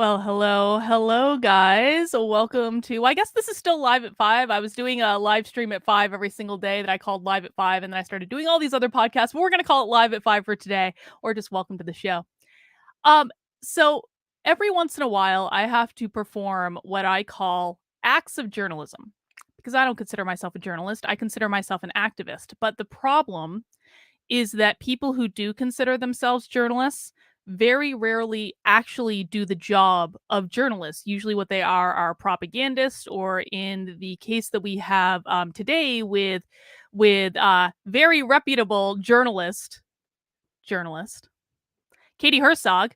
Well, hello, guys. Welcome to, I guess this is still live at 5. I was doing a live stream at 5 every single day that I called live at 5, and then I started doing all these other podcasts, but we're going to call it live at 5 for today, or just welcome to the show. So every once in a while, I have to perform what I call acts of journalism, because I don't consider myself a journalist. I consider myself an activist. But the problem is that people who do consider themselves journalists very rarely actually do the job of journalists. Usually, what they are propagandists, or in the case that we have today with very reputable journalist Katie Herzog,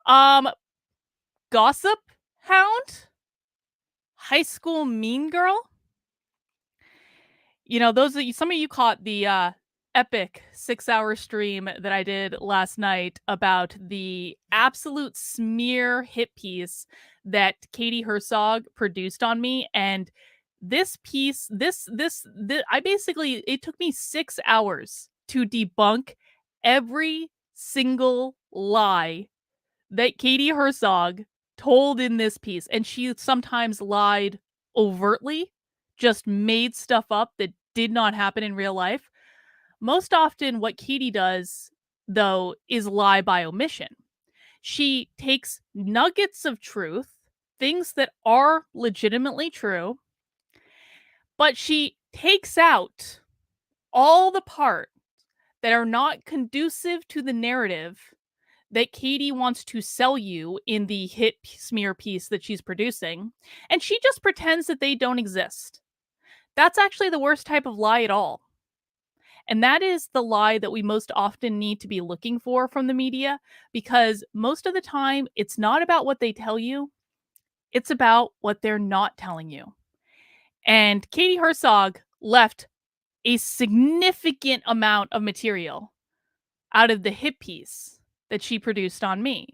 um, gossip hound, high school mean girl. You know, some of you caught the epic 6-hour stream that I did last night about the absolute smear hit piece that Katie Herzog produced on me. And this piece, I basically, it took me 6 hours to debunk every single lie that Katie Herzog told in this piece. And she sometimes lied overtly, just made stuff up that did not happen in real life. Most often, what Katie does, though, is lie by omission. She takes nuggets of truth, things that are legitimately true, but she takes out all the parts that are not conducive to the narrative that Katie wants to sell you in the hit smear piece that she's producing, and she just pretends that they don't exist. That's actually the worst type of lie at all. And that is the lie that we most often need to be looking for from the media, because most of the time, it's not about what they tell you, it's about what they're not telling you. And Katie Herzog left a significant amount of material out of the hit piece that she produced on me.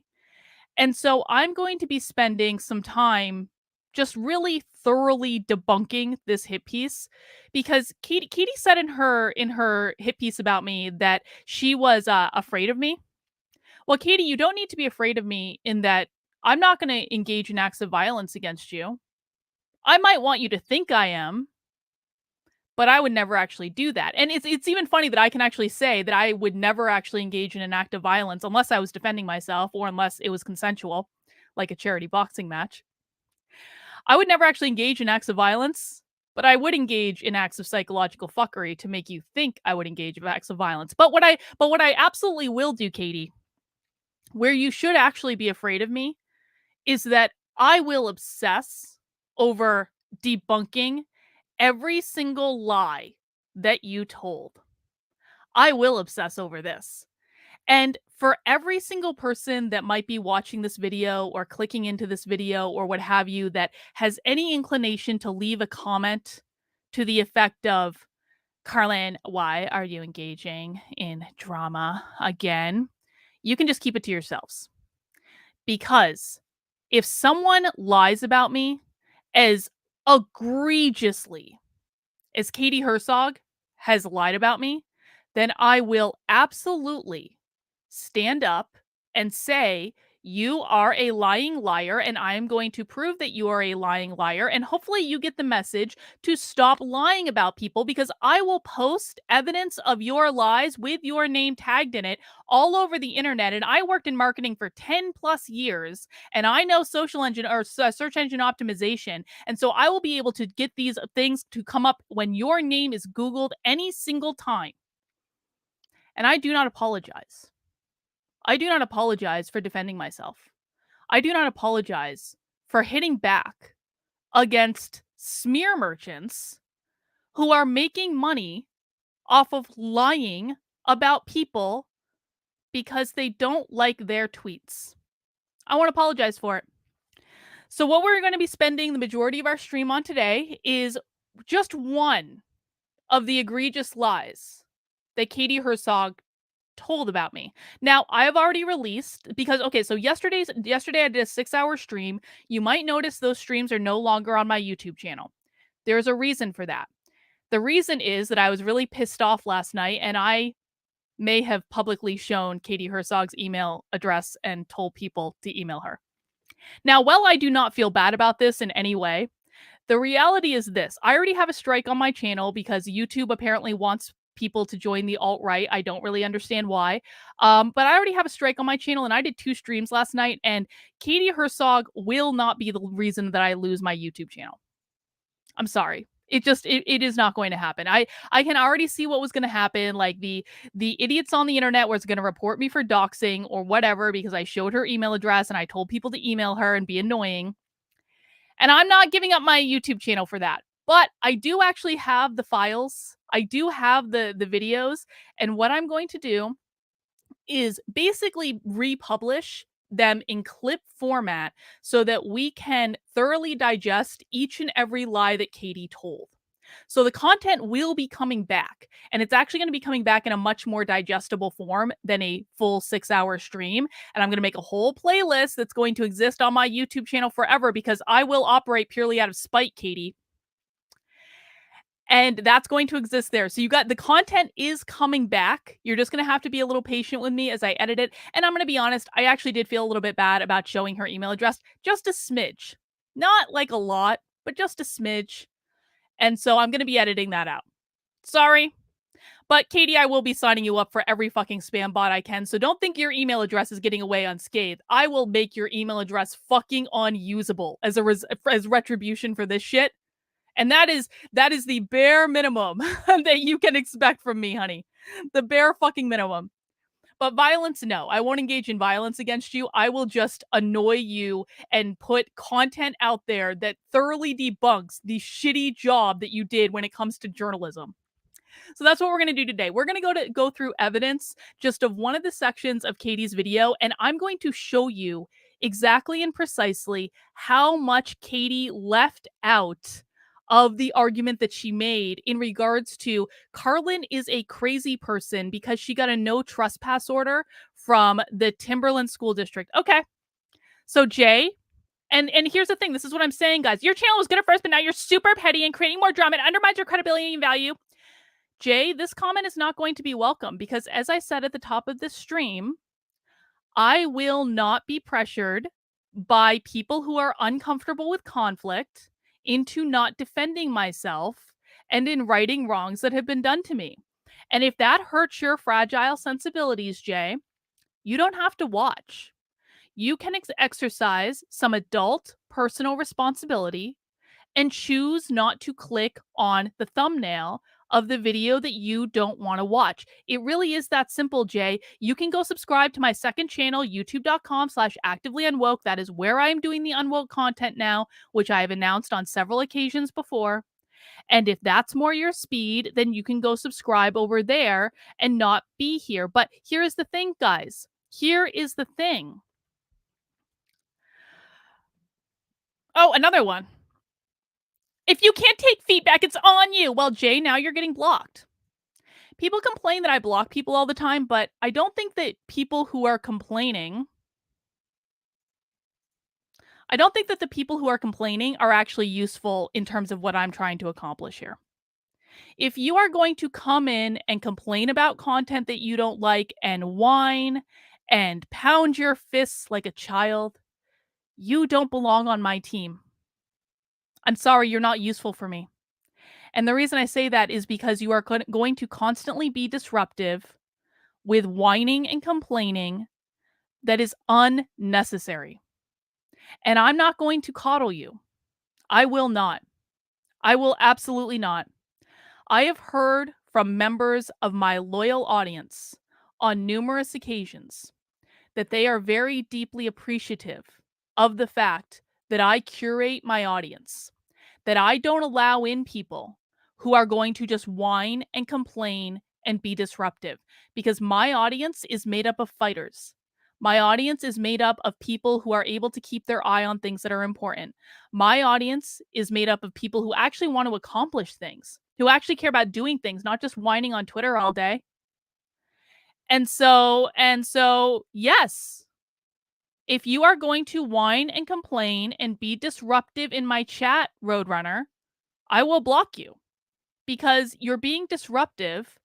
And so I'm going to be spending some time just really thoroughly debunking this hit piece, because Katie said in her hit piece about me that she was afraid of me. Well, Katie, you don't need to be afraid of me in that I'm not going to engage in acts of violence against you. I might want you to think I am, but I would never actually do that. And it's even funny that I can actually say that I would never actually engage in an act of violence unless I was defending myself or unless it was consensual, like a charity boxing match. I would never actually engage in acts of violence, but I would engage in acts of psychological fuckery to make you think I would engage in acts of violence. But what I absolutely will do, Katie, where you should actually be afraid of me, is that I will obsess over debunking every single lie that you told. I will obsess over this. And for every single person that might be watching this video or clicking into this video or what have you that has any inclination to leave a comment to the effect of, Carlin, why are you engaging in drama again? You can just keep it to yourselves. Because if someone lies about me as egregiously as Katie Herzog has lied about me, then I will absolutely stand up and say, you are a lying liar, and I am going to prove that you are a lying liar. And hopefully you get the message to stop lying about people, because I will post evidence of your lies with your name tagged in it all over the internet. And I worked in marketing for 10 plus years, and I know social engine or search engine optimization. And so I will be able to get these things to come up when your name is Googled any single time. And I do not apologize. I do not apologize for defending myself. I do not apologize for hitting back against smear merchants who are making money off of lying about people because they don't like their tweets. I want to apologize for it. So what we're going to be spending the majority of our stream on today is just one of the egregious lies that Katie Herzog told about me. Now, I have already released, because okay, so yesterday I did a 6-hour stream. You might notice those streams are no longer on my YouTube channel. There's a reason for that. The reason is that I was really pissed off last night, and I may have publicly shown Katie Herzog's email address and told people to email her. Now, while I do not feel bad about this in any way, the reality is this. I already have a strike on my channel because YouTube apparently wants people to join the alt-right. I don't really understand why. But I already have a strike on my channel, and I did 2 streams last night, and Katie Herzog will not be the reason that I lose my YouTube channel. I'm sorry. It is not going to happen. I can already see what was going to happen. Like the idiots on the internet was going to report me for doxing or whatever because I showed her email address and I told people to email her and be annoying. And I'm not giving up my YouTube channel for that. But I do actually have the files. I do have the videos, and what I'm going to do is basically republish them in clip format so that we can thoroughly digest each and every lie that Katie told. So the content will be coming back, and it's actually going to be coming back in a much more digestible form than a full 6-hour stream. And I'm going to make a whole playlist that's going to exist on my YouTube channel forever because I will operate purely out of spite, Katie. And that's going to exist there. So you got the content is coming back. You're just going to have to be a little patient with me as I edit it. And I'm going to be honest, I actually did feel a little bit bad about showing her email address, just a smidge. Not like a lot, but just a smidge. And so I'm going to be editing that out. Sorry. But Katie, I will be signing you up for every fucking spam bot I can. So don't think your email address is getting away unscathed. I will make your email address fucking unusable as retribution for this shit. And that is the bare minimum that you can expect from me, honey. The bare fucking minimum. But violence, no. I won't engage in violence against you. I will just annoy you and put content out there that thoroughly debunks the shitty job that you did when it comes to journalism. So that's what we're going to do today. We're going to go through evidence just of one of the sections of Katie's video, and I'm going to show you exactly and precisely how much Katie left out of the argument that she made in regards to Carlin is a crazy person because she got a no trespass order from the Timberlane school district. Okay. So Jay, and here's the thing. This is what I'm saying, guys. Your channel was good at first, but now you're super petty and creating more drama. It undermines your credibility and value. Jay, this comment is not going to be welcome because as I said at the top of this stream, I will not be pressured by people who are uncomfortable with conflict into not defending myself and in righting wrongs that have been done to me. And if that hurts your fragile sensibilities, Jay, you don't have to watch. You can exercise some adult personal responsibility and choose not to click on the thumbnail of the video that you don't want to watch. It really is that simple, Jay. You can go subscribe to my second channel, youtube.com/activelyunwoke. That is where I am doing the Unwoke content now, which I have announced on several occasions before. And if that's more your speed, then you can go subscribe over there and not be here. But here is the thing, guys. Here is the thing. Oh, another one. If you can't take feedback, it's on you. Well, Jay, now you're getting blocked. People complain that I block people all the time, but I don't think that people who are complaining, I don't think that the people who are complaining are actually useful in terms of what I'm trying to accomplish here. If you are going to come in and complain about content that you don't like and whine and pound your fists like a child, you don't belong on my team. I'm sorry, you're not useful for me. And the reason I say that is because you are going to constantly be disruptive with whining and complaining that is unnecessary. And I'm not going to coddle you. I will not. I will absolutely not. I have heard from members of my loyal audience on numerous occasions that they are very deeply appreciative of the fact that I curate my audience, that I don't allow in people who are going to just whine and complain and be disruptive, because my audience is made up of fighters. My audience is made up of people who are able to keep their eye on things that are important. My audience is made up of people who actually want to accomplish things, who actually care about doing things, not just whining on Twitter all day. And so, yes, if you are going to whine and complain and be disruptive in my chat, Roadrunner, I will block you because you're being disruptive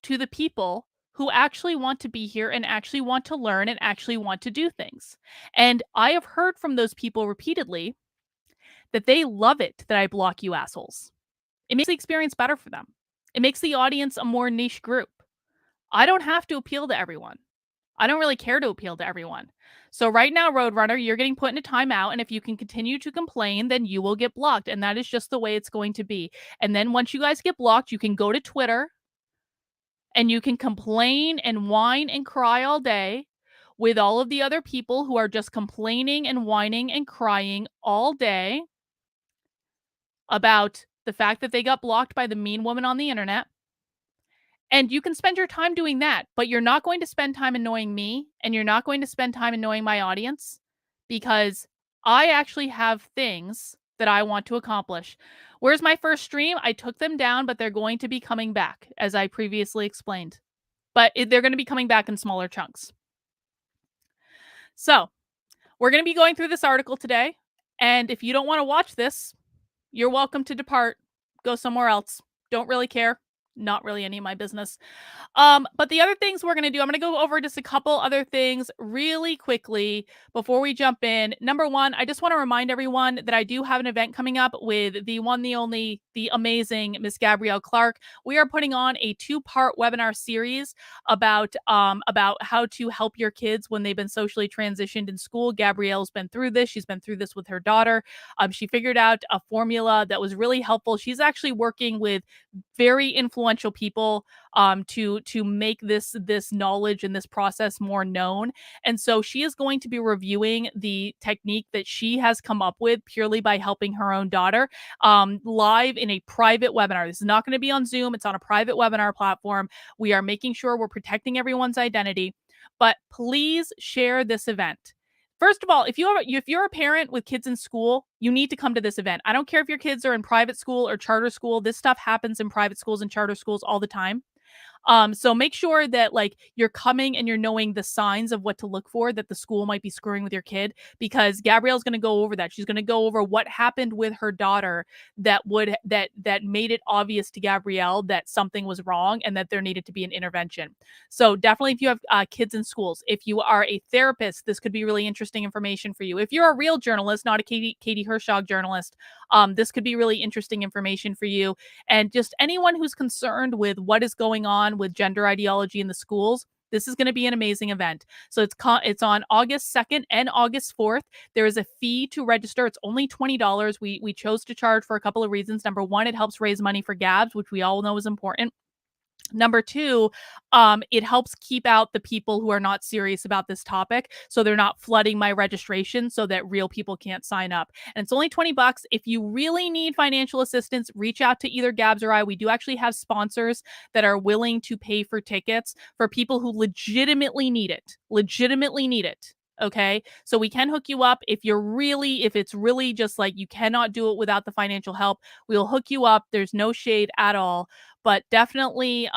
to the people who actually want to be here and actually want to learn and actually want to do things. And I have heard from those people repeatedly that they love it that I block you assholes. It makes the experience better for them. It makes the audience a more niche group. I don't have to appeal to everyone. I don't really care to appeal to everyone. So right now, Roadrunner, you're getting put in a timeout, and if you can continue to complain, then you will get blocked, and that is just the way it's going to be. And then once you guys get blocked, you can go to Twitter, and you can complain and whine and cry all day with all of the other people who are just complaining and whining and crying all day about the fact that they got blocked by the mean woman on the internet. And you can spend your time doing that, but you're not going to spend time annoying me, and you're not going to spend time annoying my audience, because I actually have things that I want to accomplish. Where's my first stream? I took them down, but they're going to be coming back, as I previously explained. But they're going to be coming back in smaller chunks. So we're going to be going through this article today. And if you don't want to watch this, you're welcome to depart. Go somewhere else. Don't really care. Not really any of my business. But the other things we're going to do, I'm going to go over just a couple other things really quickly before we jump in. Number one, I just want to remind everyone that I do have an event coming up with the one, the only, the amazing Miss Gabrielle Clark. We are putting on a 2-part webinar series about how to help your kids when they've been socially transitioned in school. Gabrielle's been through this. She's been through this with her daughter. She figured out a formula that was really helpful. She's actually working with very influential people to make this knowledge and this process more known. And so she is going to be reviewing the technique that she has come up with purely by helping her own daughter live in a private webinar. This is not going to be on Zoom. It's on a private webinar platform. We are making sure we're protecting everyone's identity, but please share this event. First of all, if you're a parent with kids in school, you need to come to this event. I don't care if your kids are in private school or charter school. This stuff happens in private schools and charter schools all the time. So make sure that like you're coming and you're knowing the signs of what to look for that the school might be screwing with your kid, because Gabrielle's going to go over that. She's going to go over what happened with her daughter that made it obvious to Gabrielle that something was wrong and that there needed to be an intervention. So definitely, if you have kids in schools, if you are a therapist, this could be really interesting information for you. If you're a real journalist, not a Katie Herzog journalist, this could be really interesting information for you. And just anyone who's concerned with what is going on with gender ideology in the schools, this is going to be an amazing event. So it's on August 2nd and August 4th. There is a fee to register. It's only $20. We chose to charge for a couple of reasons. Number one, it helps raise money for Gabs, which we all know is important. Number two, it helps keep out the people who are not serious about this topic, so they're not flooding my registration so that real people can't sign up. And it's only $20. If you really need financial assistance, reach out to either Gabs or I. We do actually have sponsors that are willing to pay for tickets for people who legitimately need it. Okay, so we can hook you up if it's really just like you cannot do it without the financial help. We'll hook you up. There's no shade at all, but definitely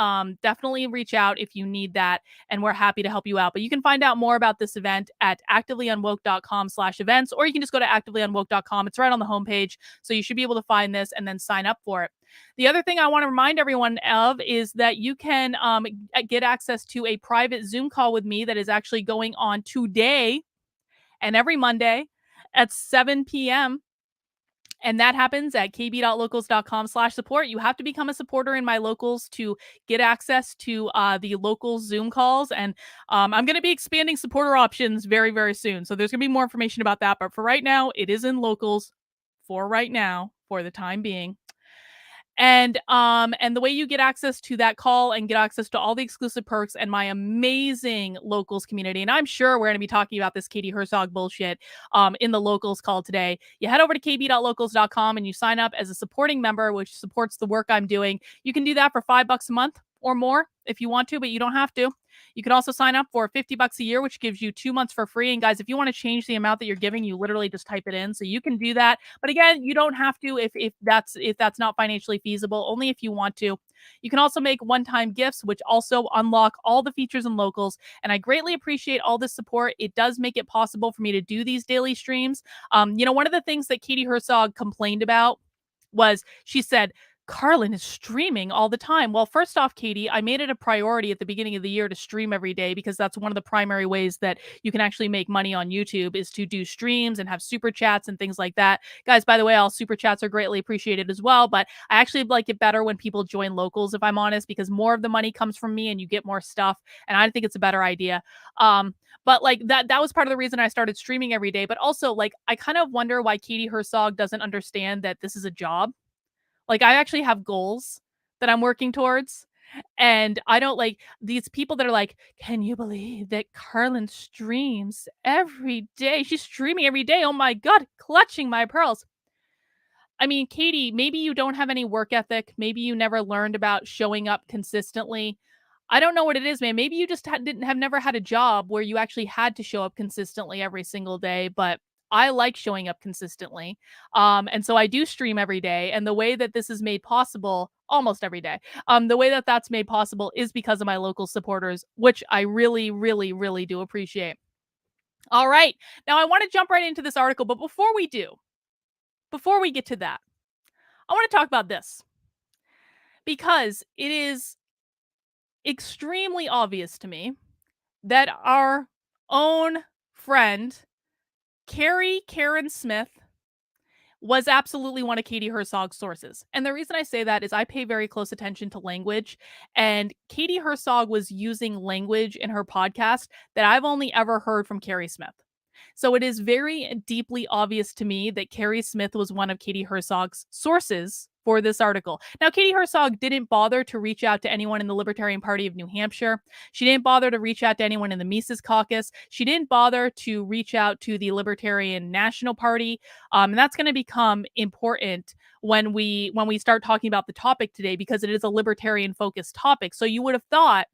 reach out if you need that, and we're happy to help you out. But you can find out more about this event at activelyunwoke.com/events, or you can just go to activelyunwoke.com. It's right on the homepage, so you should be able to find this and then sign up for it. The other thing I want to remind everyone of is that you can get access to a private Zoom call with me that is actually going on today and every Monday at 7 p.m. And that happens at kb.locals.com/support. You have to become a supporter in my locals to get access to the local Zoom calls. And I'm going to be expanding supporter options very, very soon. So there's going to be more information about that. But for right now, it is in locals for the time being. And the way you get access to that call and get access to all the exclusive perks and my amazing locals community, and I'm sure we're going to be talking about this Katie Herzog bullshit in the locals call today. You head over to kb.locals.com and you sign up as a supporting member, which supports the work I'm doing. You can do that for $5 a month or more if you want to, but you don't have to. You can also sign up for $50 a year, which gives you 2 months for free. And guys, if you want to change the amount that you're giving, you literally just type it in. So you can do that. But again, you don't have to if that's not financially feasible, only if you want to. You can also make one-time gifts, which also unlock all the features and locals. And I greatly appreciate all this support. It does make it possible for me to do these daily streams. One of the things that Katie Herzog complained about was, she said, Carlin is streaming all the time. Well, first off, Katie, I made it a priority at the beginning of the year to stream every day because that's one of the primary ways that you can actually make money on YouTube is to do streams and have super chats and things like that. Guys, by the way, all super chats are greatly appreciated as well, but I actually like it better when people join locals, if I'm honest, because more of the money comes from me and you get more stuff. And I think it's a better idea. But like that was part of the reason I started streaming every day. But also, like, I kind of wonder why Katie Herzog doesn't understand that this is a job. Like, I actually have goals that I'm working towards, and I don't like these people that are like, "Can you believe that Carlin streams every day? She's streaming every day. Oh my god, clutching my pearls." I mean, Katie, maybe you don't have any work ethic. Maybe you never learned about showing up consistently. I don't know what it is, man. Maybe you just didn't have never had a job where you actually had to show up consistently every single day. But I like showing up consistently. And so I do stream every day. And the way that this is made possible, almost every day, the way that that's made possible is because of my local supporters, which I really, really, really do appreciate. All right. Now I want to jump right into this article. But before we get to that, I want to talk about this because it is extremely obvious to me that our own friend, Karen Smith, was absolutely one of Katie Herzog's sources. And the reason I say that is I pay very close attention to language, and Katie Herzog was using language in her podcast that I've only ever heard from Carrie Smith. So it is very deeply obvious to me that Carrie Smith was one of Katie Herzog's sources for this article. Now, Katie Herzog didn't bother to reach out to anyone in the Libertarian Party of New Hampshire. She didn't bother to reach out to anyone in the Mises Caucus. She didn't bother to reach out to the Libertarian National Party. And that's going to become important when we start talking about the topic today because it is a libertarian focused topic. So you would have thought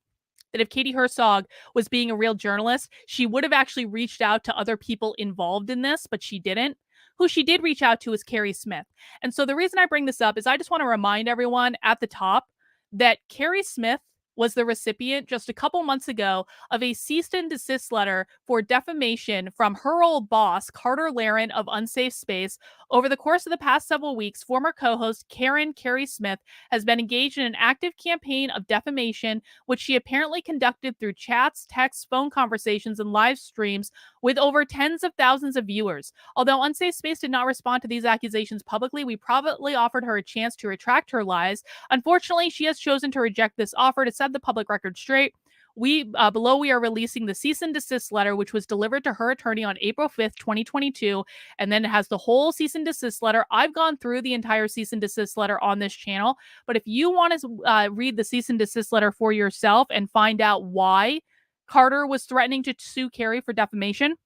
that if Katie Herzog was being a real journalist, she would have actually reached out to other people involved in this, but she didn't. Who she did reach out to is Carrie Smith. And so the reason I bring this up is I just want to remind everyone at the top that Carrie Smith was the recipient just a couple months ago of a cease and desist letter for defamation from her old boss, Carter Laren of Unsafe Space. Over the course of the past several weeks, former co-host Carrie Smith has been engaged in an active campaign of defamation, which she apparently conducted through chats, texts, phone conversations, and live streams with over tens of thousands of viewers. Although Unsafe Space did not respond to these accusations publicly, we privately offered her a chance to retract her lies. Unfortunately, she has chosen to reject this offer to set the public record straight. Below we are releasing the cease and desist letter, which was delivered to her attorney on April 5th, 2022. And then it has the whole cease and desist letter. I've gone through the entire cease and desist letter on this channel. But if you want to read the cease and desist letter for yourself and find out why Carter was threatening to sue Carrie for defamation,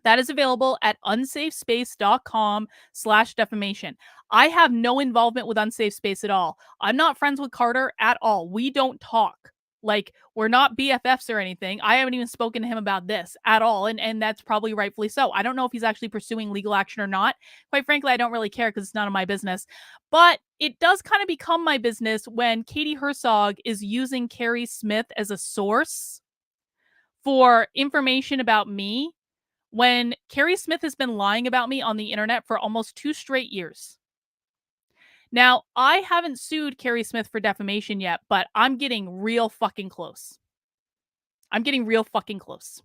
that is available at unsafespace.com/defamation. I have no involvement with Unsafe Space at all. I'm not friends with Carter at all. We don't talk. Like, we're not BFFs or anything. I haven't even spoken to him about this at all. And that's probably rightfully so. I don't know if he's actually pursuing legal action or not. Quite frankly, I don't really care because it's none of my business. But it does kind of become my business when Katie Herzog is using Carrie Smith as a source for information about me when Carrie Smith has been lying about me on the internet for almost 2 straight years. Now, I haven't sued Carrie Smith for defamation yet, but I'm getting real fucking close. I'm getting real fucking close.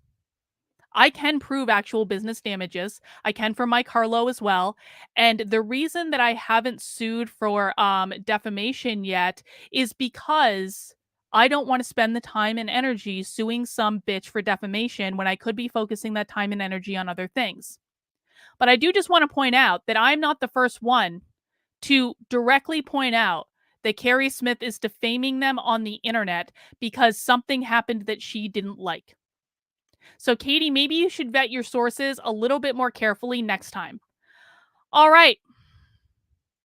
I can prove actual business damages. I can for Mike Harlow as well. And the reason that I haven't sued for defamation yet is because I don't want to spend the time and energy suing some bitch for defamation when I could be focusing that time and energy on other things. But I do just want to point out that I'm not the first one to directly point out that Carrie Smith is defaming them on the internet because something happened that she didn't like. So, Katie, maybe you should vet your sources a little bit more carefully next time. All right.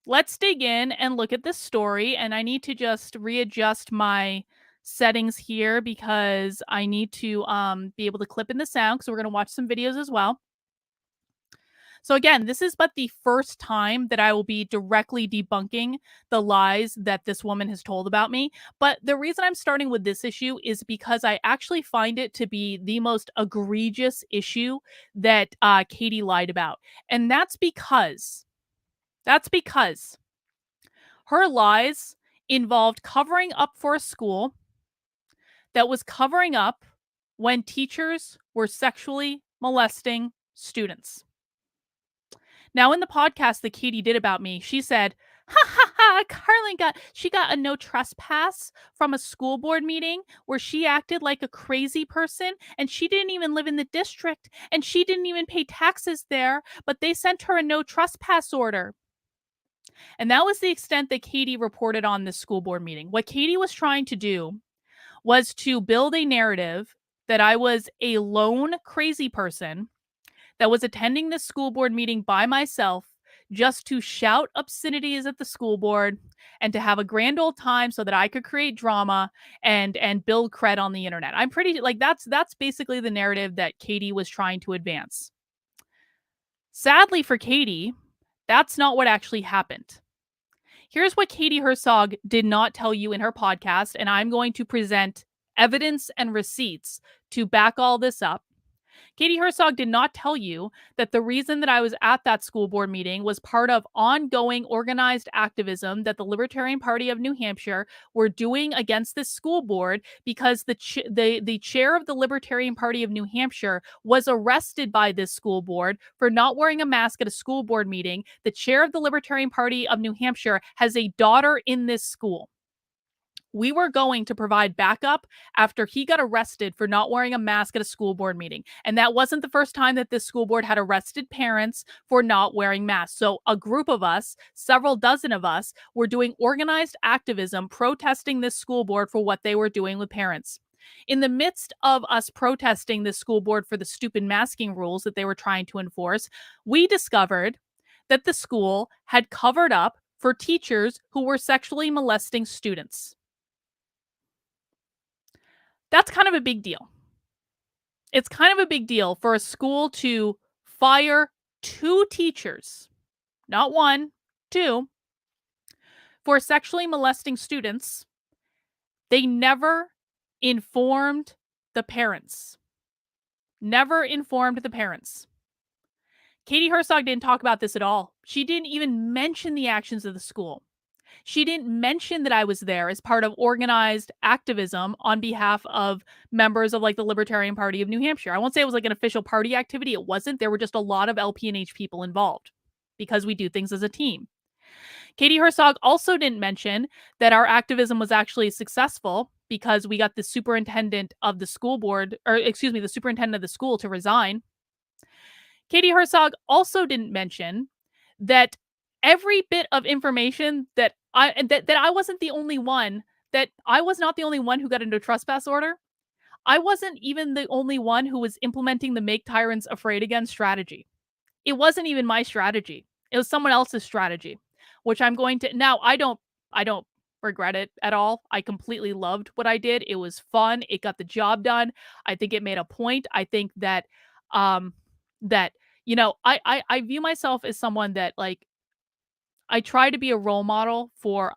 Let's dig in and look at this story. And I need to just readjust my settings here because I need to be able to clip in the sound because we're going to watch some videos as well. So again, this is but the first time that I will be directly debunking the lies that this woman has told about me. But the reason I'm starting with this issue is because I actually find it to be the most egregious issue that Katie lied about. And that's because Her lies involved covering up for a school that was covering up when teachers were sexually molesting students. Now, in the podcast that Katie did about me, she said, "Ha ha ha, Carlin got a no trespass from a school board meeting where she acted like a crazy person and she didn't even live in the district and she didn't even pay taxes there, but they sent her a no trespass order." And that was the extent that Katie reported on this school board meeting. What Katie was trying to do was to build a narrative that I was a lone crazy person that was attending this school board meeting by myself just to shout obscenities at the school board and to have a grand old time so that I could create drama and build cred on the internet. I'm pretty like that's basically the narrative that Katie was trying to advance. Sadly for Katie, that's not what actually happened. Here's what Katie Herzog did not tell you in her podcast, and I'm going to present evidence and receipts to back all this up. Katie Herzog did not tell you that the reason that I was at that school board meeting was part of ongoing organized activism that the Libertarian Party of New Hampshire were doing against this school board because the chair of the Libertarian Party of New Hampshire was arrested by this school board for not wearing a mask at a school board meeting. The chair of the Libertarian Party of New Hampshire has a daughter in this school. We were going to provide backup after he got arrested for not wearing a mask at a school board meeting. And that wasn't the first time that this school board had arrested parents for not wearing masks. So a group of us, several dozen of us, were doing organized activism protesting this school board for what they were doing with parents. In the midst of us protesting this school board for the stupid masking rules that they were trying to enforce, we discovered that the school had covered up for teachers who were sexually molesting students. That's kind of a big deal. It's kind of a big deal for a school to fire 2 teachers, not 1, 2, for sexually molesting students. They never informed the parents. Never informed the parents. Katie Herzog didn't talk about this at all. She didn't even mention the actions of the school. She didn't mention that I was there as part of organized activism on behalf of members of like the Libertarian Party of New Hampshire. I won't say it was like an official party activity. It wasn't. There were just a lot of LP&H people involved because we do things as a team. Katie Herzog also didn't mention that our activism was actually successful because we got the superintendent of the school board, or excuse me, the superintendent of the school to resign. Katie Herzog also didn't mention that every bit of information that I wasn't the only one, that I was not the only one who got into a trespass order. I wasn't even the only one who was implementing the Make Tyrants Afraid Again strategy. It wasn't even my strategy. It was someone else's strategy, which I'm going to now I don't regret it at all. I completely loved what I did. It was fun. It got the job done. I think it made a point. I think that that I view myself as someone that like I try to be a role model for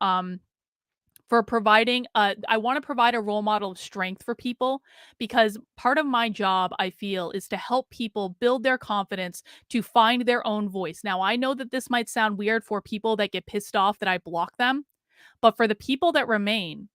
providing I want to provide a role model of strength for people because part of my job I feel is to help people build their confidence to find their own voice. Now, I know that this might sound weird for people that get pissed off that I block them, but for the people that remain,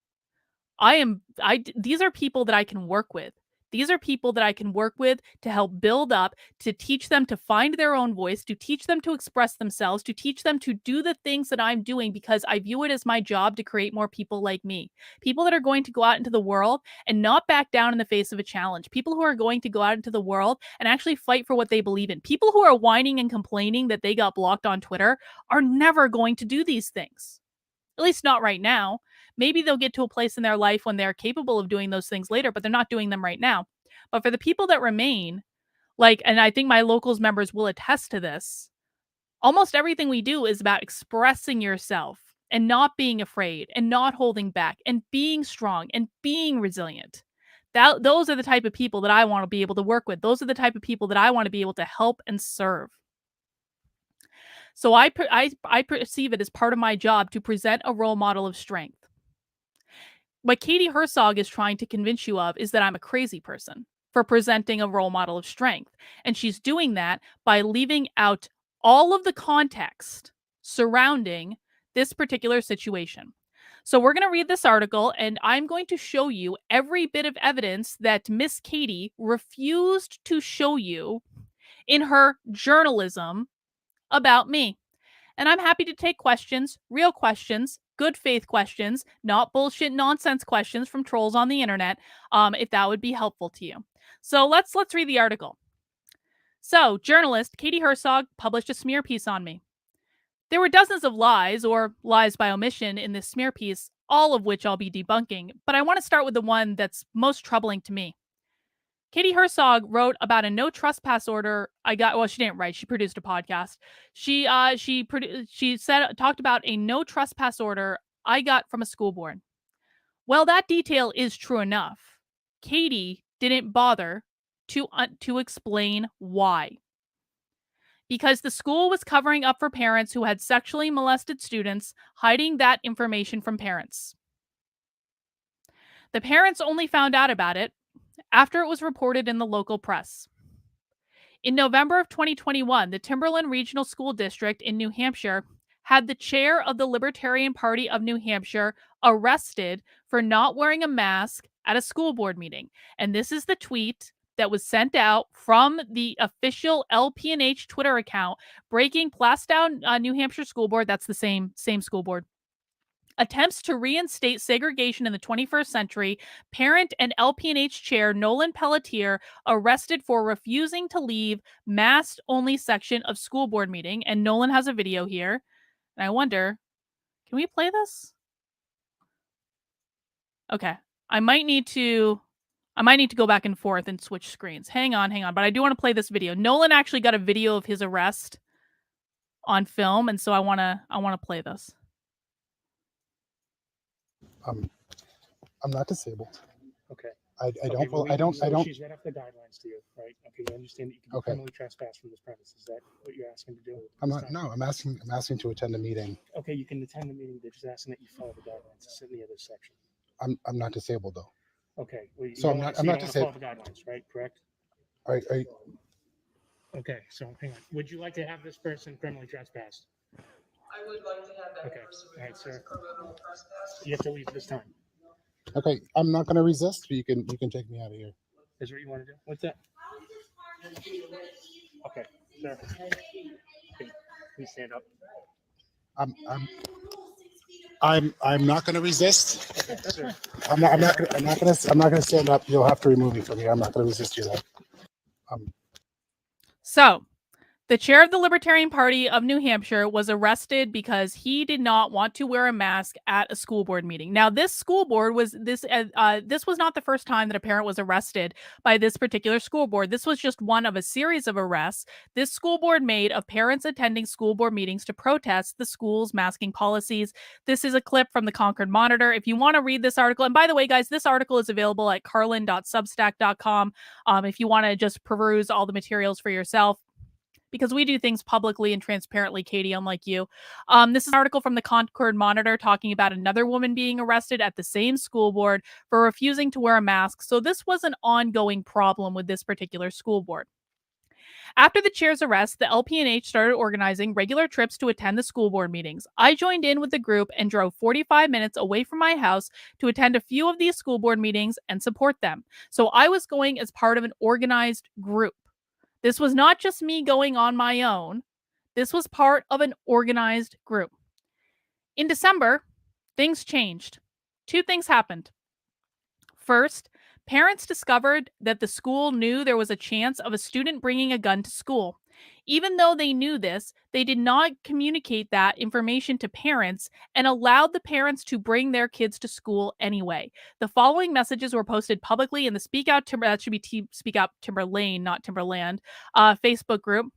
these are people that I can work with. These are people that I can work with to help build up, to teach them to find their own voice, to teach them to express themselves, to teach them to do the things that I'm doing because I view it as my job to create more people like me. People that are going to go out into the world and not back down in the face of a challenge. People who are going to go out into the world and actually fight for what they believe in. People who are whining and complaining that they got blocked on Twitter are never going to do these things. At least not right now. Maybe they'll get to a place in their life when they're capable of doing those things later, but they're not doing them right now. But for the people that remain, like, and I think my locals members will attest to this, almost everything we do is about expressing yourself and not being afraid and not holding back and being strong and being resilient. Those are the type of people that I want to be able to work with. Those are the type of people that I want to be able to help and serve. So I perceive it as part of my job to present a role model of strength. What Katie Herzog is trying to convince you of is that I'm a crazy person for presenting a role model of strength. And she's doing that by leaving out all of the context surrounding this particular situation. So we're going to read this article, and I'm going to show you every bit of evidence that Miss Katie refused to show you in her journalism about me. And I'm happy to take questions, real questions, good faith questions, not bullshit nonsense questions from trolls on the internet, if that would be helpful to you. So let's read the article. So, journalist Katie Herzog published a smear piece on me. There were dozens of lies, or lies by omission, in this smear piece, all of which I'll be debunking, but I want to start with the one that's most troubling to me. Katie Herzog wrote about a no trespass order I got. Well, she didn't write. She produced a podcast. She talked about a no trespass order I got from a school board. Well, that detail is true enough. Katie didn't bother to explain why. Because the school was covering up for parents who had sexually molested students, hiding that information from parents. The parents only found out about it after it was reported in the local press. In November of 2021, the Timberlane Regional School District in New Hampshire had the chair of the Libertarian Party of New Hampshire arrested for not wearing a mask at a school board meeting. And this is the tweet that was sent out from the official LPNH Twitter account, breaking Plastow, New Hampshire School Board. That's the same school board. Attempts to reinstate segregation in the 21st century, parent and LPNH chair Nolan Pelletier arrested for refusing to leave masked-only section of school board meeting. And Nolan has a video here. And I wonder, can we play this? Okay. I might need to go back and forth and switch screens. Hang on. But I do want to play this video. Nolan actually got a video of his arrest on film, and so I want to play this. I'm not disabled. Okay. I don't. She's read off the guidelines to you, right? Okay, you understand that you can criminally trespass from this premise. Is that what you're asking to do? I'm not. No, I'm asking to attend a meeting. Okay, you can attend the meeting. They're just asking that you follow the guidelines. It's in the other section. I'm not disabled though. Okay. Well, So I'm not disabled. Follow the guidelines, right? Correct. Are you, Okay. So hang on. Would you like to have this person criminally trespassed? I would like to have that person All right, sir. criminal trespass. You have to leave this time. okay, I'm not going to resist. You can take me out of here. Is what you want to do? What's that? Okay, sir. Okay, please stand up. I'm not going to resist. Okay, sir. I'm not going to stand up. You'll have to remove me from here. I'm not going to resist you though. So, the chair of the Libertarian Party of New Hampshire was arrested because he did not want to wear a mask at a school board meeting. Now, this school board was this was not the first time that a parent was arrested by this particular school board. This was just one of a series of arrests this school board made of parents attending school board meetings to protest the school's masking policies. This is a clip from the Concord Monitor. If you want to read this article, and by the way, guys, this article is available at carlin.substack.com. If you want to just peruse all the materials for yourself, because we do things publicly and transparently, Katie, unlike you. This is an article from the Concord Monitor talking about another woman being arrested at the same school board for refusing to wear a mask. So this was an ongoing problem with this particular school board. After the chair's arrest, the LPNH started organizing regular trips to attend the school board meetings. I joined in with the group and drove 45 minutes away from my house to attend a few of these school board meetings and support them. So I was going as part of an organized group. This was not just me going on my own. This was part of an organized group. In December, things changed. Two things happened. First, parents discovered that the school knew there was a chance of a student bringing a gun to school. Even though they knew this, they did not communicate that information to parents and allowed the parents to bring their kids to school anyway. The following messages were posted publicly in the Speak Out Timberlane, not Timberland, Facebook group.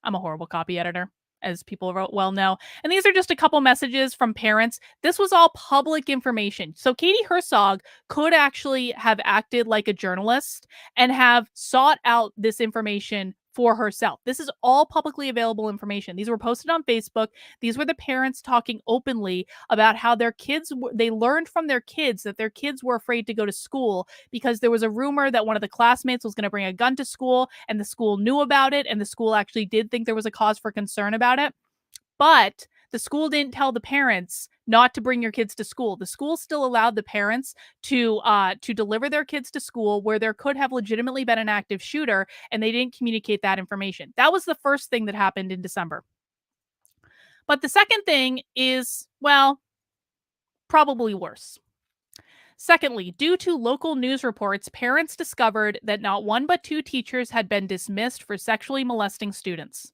I'm a horrible copy editor, as people well know. And these are just a couple messages from parents. This was all public information. So Katie Herzog could actually have acted like a journalist and have sought out this information for herself. This is all publicly available information. These were posted on Facebook. These were the parents talking openly about how their kids, they learned from their kids that their kids were afraid to go to school because there was a rumor that one of the classmates was going to bring a gun to school, and the school knew about it, and the school actually did think there was a cause for concern about it. But The school didn't tell the parents not to bring your kids to school. The school still allowed the parents to deliver their kids to school where there could have legitimately been an active shooter, and they didn't communicate that information. That was the first thing that happened in December. But the second thing is, well, probably worse. Secondly, due to local news reports, parents discovered that not one but two teachers had been dismissed for sexually molesting students.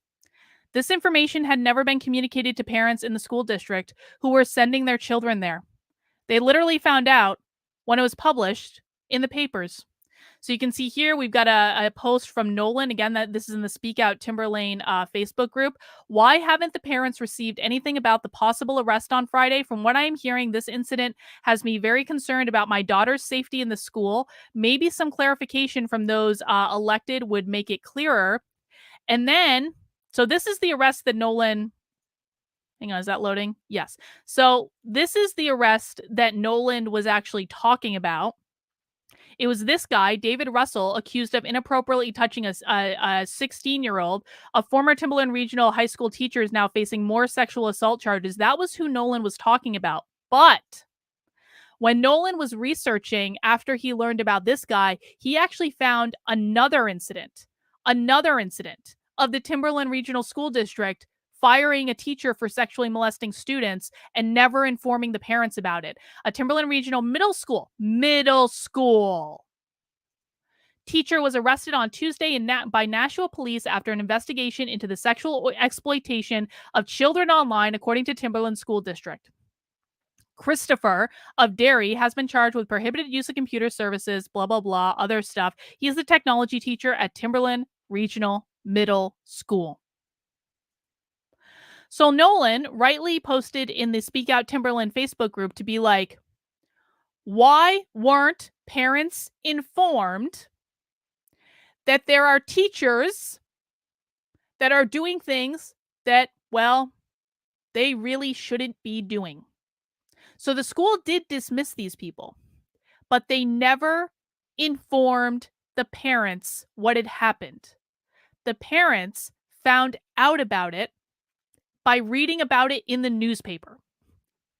This information had never been communicated to parents in the school district who were sending their children there. They literally found out when it was published in the papers. So you can see here, we've got a post from Nolan. Again, that this is in the Speak Out Timberlane Facebook group. Why haven't the parents received anything about the possible arrest on Friday? From what I am hearing, this incident has me very concerned about my daughter's safety in the school. Maybe some clarification from those elected would make it clearer. And then, so this is the arrest that Nolan... Hang on, is that loading? Yes. So this is the arrest that Nolan was actually talking about. It was this guy, David Russell, accused of inappropriately touching a 16-year-old. A former Timberlane Regional High School teacher is now facing more sexual assault charges. That was who Nolan was talking about. But when Nolan was researching after he learned about this guy, he actually found another incident of the Timberlane Regional School District firing a teacher for sexually molesting students and never informing the parents about it. A Timberlane Regional middle school teacher was arrested on Tuesday by Nashua police after an investigation into the sexual exploitation of children online, according to Timberlane School District. Christopher of Derry has been charged with prohibited use of computer services, blah, blah, blah, other stuff. He is the technology teacher at Timberlane Regional Middle School. So Nolan rightly posted in the Speak Out Timberlane Facebook group to be like, why weren't parents informed that there are teachers that are doing things that, well, they really shouldn't be doing? So the school did dismiss these people, but they never informed the parents what had happened. The parents found out about it by reading about it in the newspaper.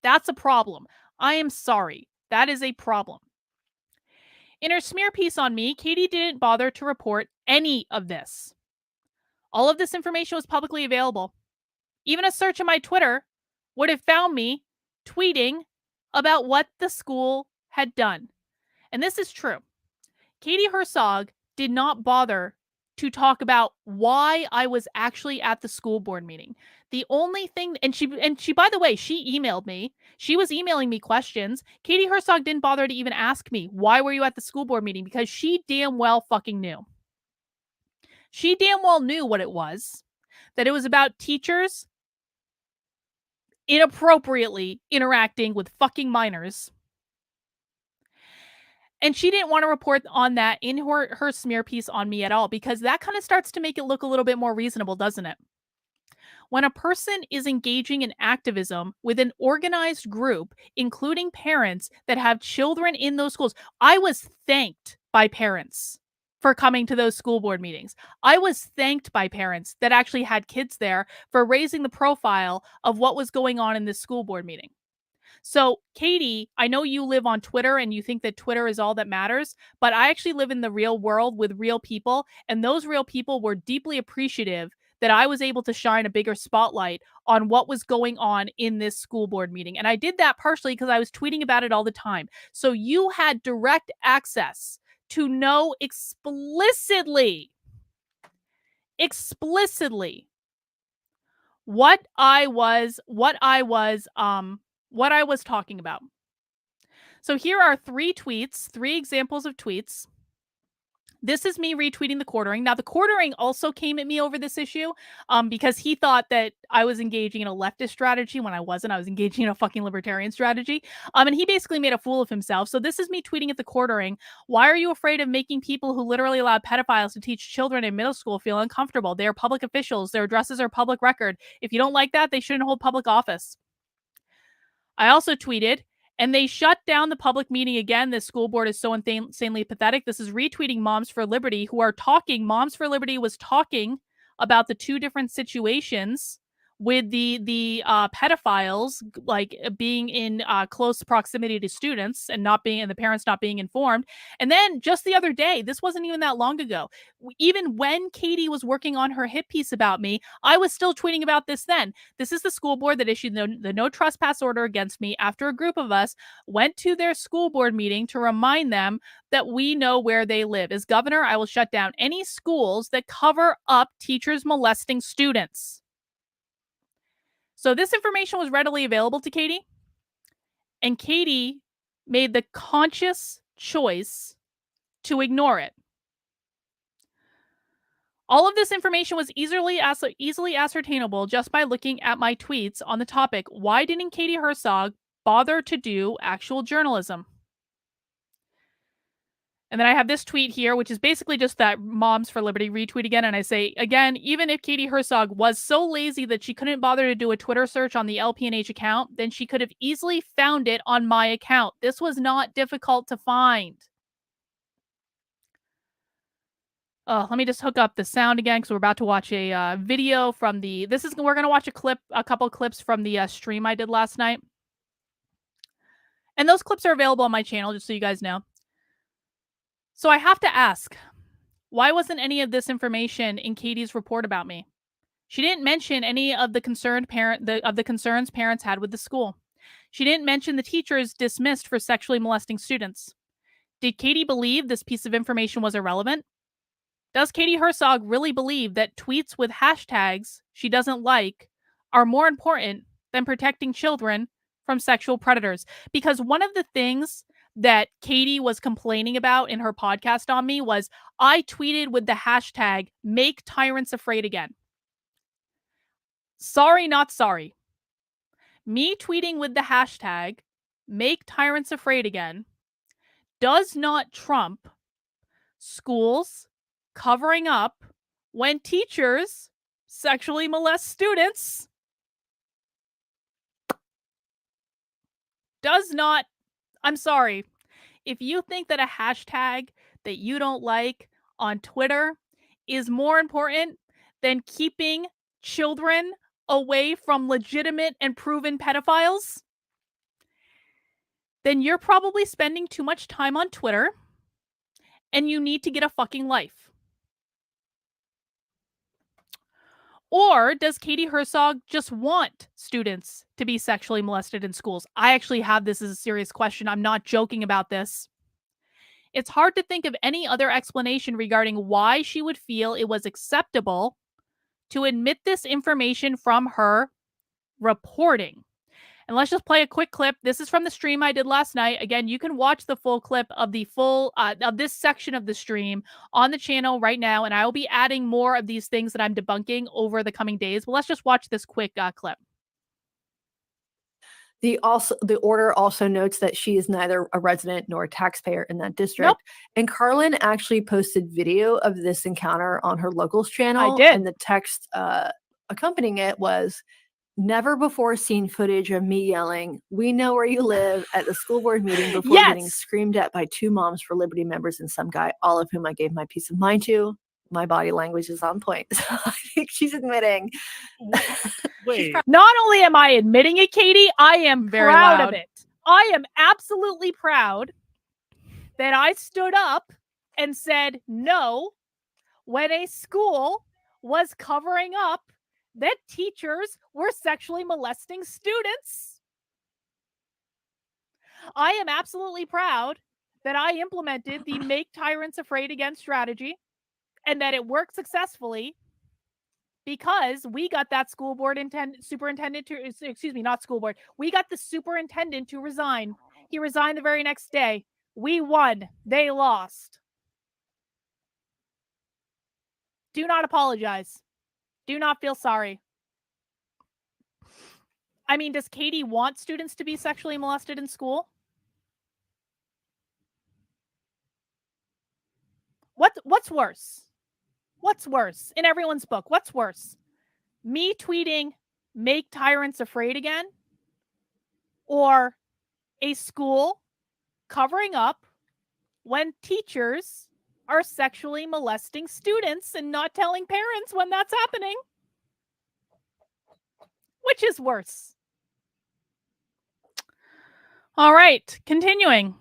That's a problem. I am sorry. That is a problem. In her smear piece on me, Katie didn't bother to report any of this. All of this information was publicly available. Even a search of my Twitter would have found me tweeting about what the school had done. And this is true. Katie Herzog did not bother to talk about why I was actually at the school board meeting. The only thing, and she, by the way, she emailed me. She was emailing me questions. Katie Herzog didn't bother to even ask me, why were you at the school board meeting? Because she damn well fucking knew. She damn well knew what it was. That it was about teachers inappropriately interacting with fucking minors. And she didn't want to report on that in her smear piece on me at all, because that kind of starts to make it look a little bit more reasonable, doesn't it? When a person is engaging in activism with an organized group, including parents that have children in those schools, I was thanked by parents for coming to those school board meetings. I was thanked by parents that actually had kids there for raising the profile of what was going on in this school board meeting. So, Katie, I know you live on Twitter and you think that Twitter is all that matters, but I actually live in the real world with real people, and those real people were deeply appreciative that I was able to shine a bigger spotlight on what was going on in this school board meeting. And I did that partially because I was tweeting about it all the time. So you had direct access to know explicitly what I was talking about. So here are three examples of tweets. This is me retweeting the quartering. Now, the quartering also came at me over this issue because he thought that I was engaging in a leftist strategy when I wasn't. I was engaging in a fucking libertarian strategy. And he basically made a fool of himself. So this is me tweeting at the quartering. Why are you afraid of making people who literally allow pedophiles to teach children in middle school feel uncomfortable? They are public officials. Their addresses are public record. If you don't like that, they shouldn't hold public office. I also tweeted, and they shut down the public meeting again. This school board is so insanely pathetic. This is retweeting Moms for Liberty, who are talking. Moms for Liberty was talking about the two different situations with the pedophiles like being in close proximity to students and the parents not being informed. And then just the other day, this wasn't even that long ago, even when Katie was working on her hit piece about me, I was still tweeting about this then. This is the school board that issued the no trespass order against me after a group of us went to their school board meeting to remind them that we know where they live. As governor, I will shut down any schools that cover up teachers molesting students. So this information was readily available to Katie, and Katie made the conscious choice to ignore it. All of this information was easily ascertainable just by looking at my tweets on the topic. Why didn't Katie Herzog bother to do actual journalism? And then I have this tweet here, which is basically just that Moms for Liberty retweet again. And I say, again, even if Katie Herzog was so lazy that she couldn't bother to do a Twitter search on the LPNH account, then she could have easily found it on my account. This was not difficult to find. Let me just hook up the sound again because we're about to watch a video from the. We're going to watch a couple clips from the stream I did last night. And those clips are available on my channel, just so you guys know. So I have to ask, why wasn't any of this information in Katie's report about me? She didn't mention any of the concerns parents had with the school. She didn't mention the teachers dismissed for sexually molesting students. Did Katie believe this piece of information was irrelevant? Does Katie Herzog really believe that tweets with hashtags she doesn't like are more important than protecting children from sexual predators? Because one of the things that Katie was complaining about in her podcast on me was I tweeted with the hashtag "Make Tyrants Afraid Again." Sorry, not sorry. Me tweeting with the hashtag "Make Tyrants Afraid Again" does not trump schools covering up when teachers sexually molest students. Does not. I'm sorry. If you think that a hashtag that you don't like on Twitter is more important than keeping children away from legitimate and proven pedophiles, then you're probably spending too much time on Twitter and you need to get a fucking life. Or does Katie Herzog just want students to be sexually molested in schools? I actually have this as a serious question. I'm not joking about this. It's hard to think of any other explanation regarding why she would feel it was acceptable to admit this information from her reporting. And let's just play a quick clip. This is from the stream I did last night. Again, you can watch the full clip of of this section of the stream on the channel right now, and I will be adding more of these things that I'm debunking over the coming days. But let's just watch this quick clip. The order also notes that she is neither a resident nor a taxpayer in that district. Nope. And Carlin actually posted video of this encounter on her locals channel. I did. And the text accompanying it was, "Never before seen footage of me yelling, 'We know where you live,' at the school board meeting before getting screamed at by 2 Moms for Liberty members and some guy, all of whom I gave my peace of mind to. My body language is on point." So I think she's admitting. Wait. Not only am I admitting it, Katie, I am Very proud loud. of it. I am absolutely proud that I stood up and said no when a school was covering up that teachers were sexually molesting students. I am absolutely proud that I implemented the Make Tyrants Afraid Again strategy and that it worked successfully because we got that school board superintendent to, excuse me, not school board. We got the superintendent to resign. He resigned the very next day. We won. They lost. Do not apologize. Do not feel sorry. I mean, does Katie want students to be sexually molested in school? What's worse? What's worse? In everyone's book, what's worse? Me tweeting, "Make tyrants afraid again," or a school covering up when teachers are sexually molesting students and not telling parents when that's happening? Which is worse? All right, continuing.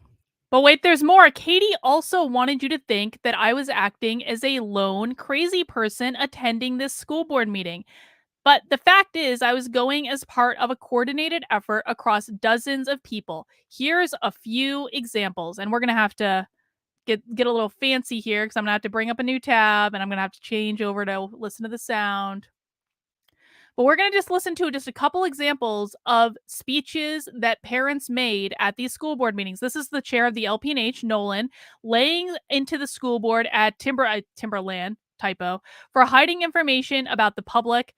But wait, there's more. Katie also wanted you to think that I was acting as a lone crazy person attending this school board meeting. But the fact is, I was going as part of a coordinated effort across dozens of people. Here's a few examples, and we're going to have to get a little fancy here because I'm going to have to bring up a new tab and I'm going to have to change over to listen to the sound. But we're going to just listen to just a couple examples of speeches that parents made at these school board meetings. This is the chair of the LPNH, Nolan, laying into the school board at Timberlane, typo, for hiding information about the public,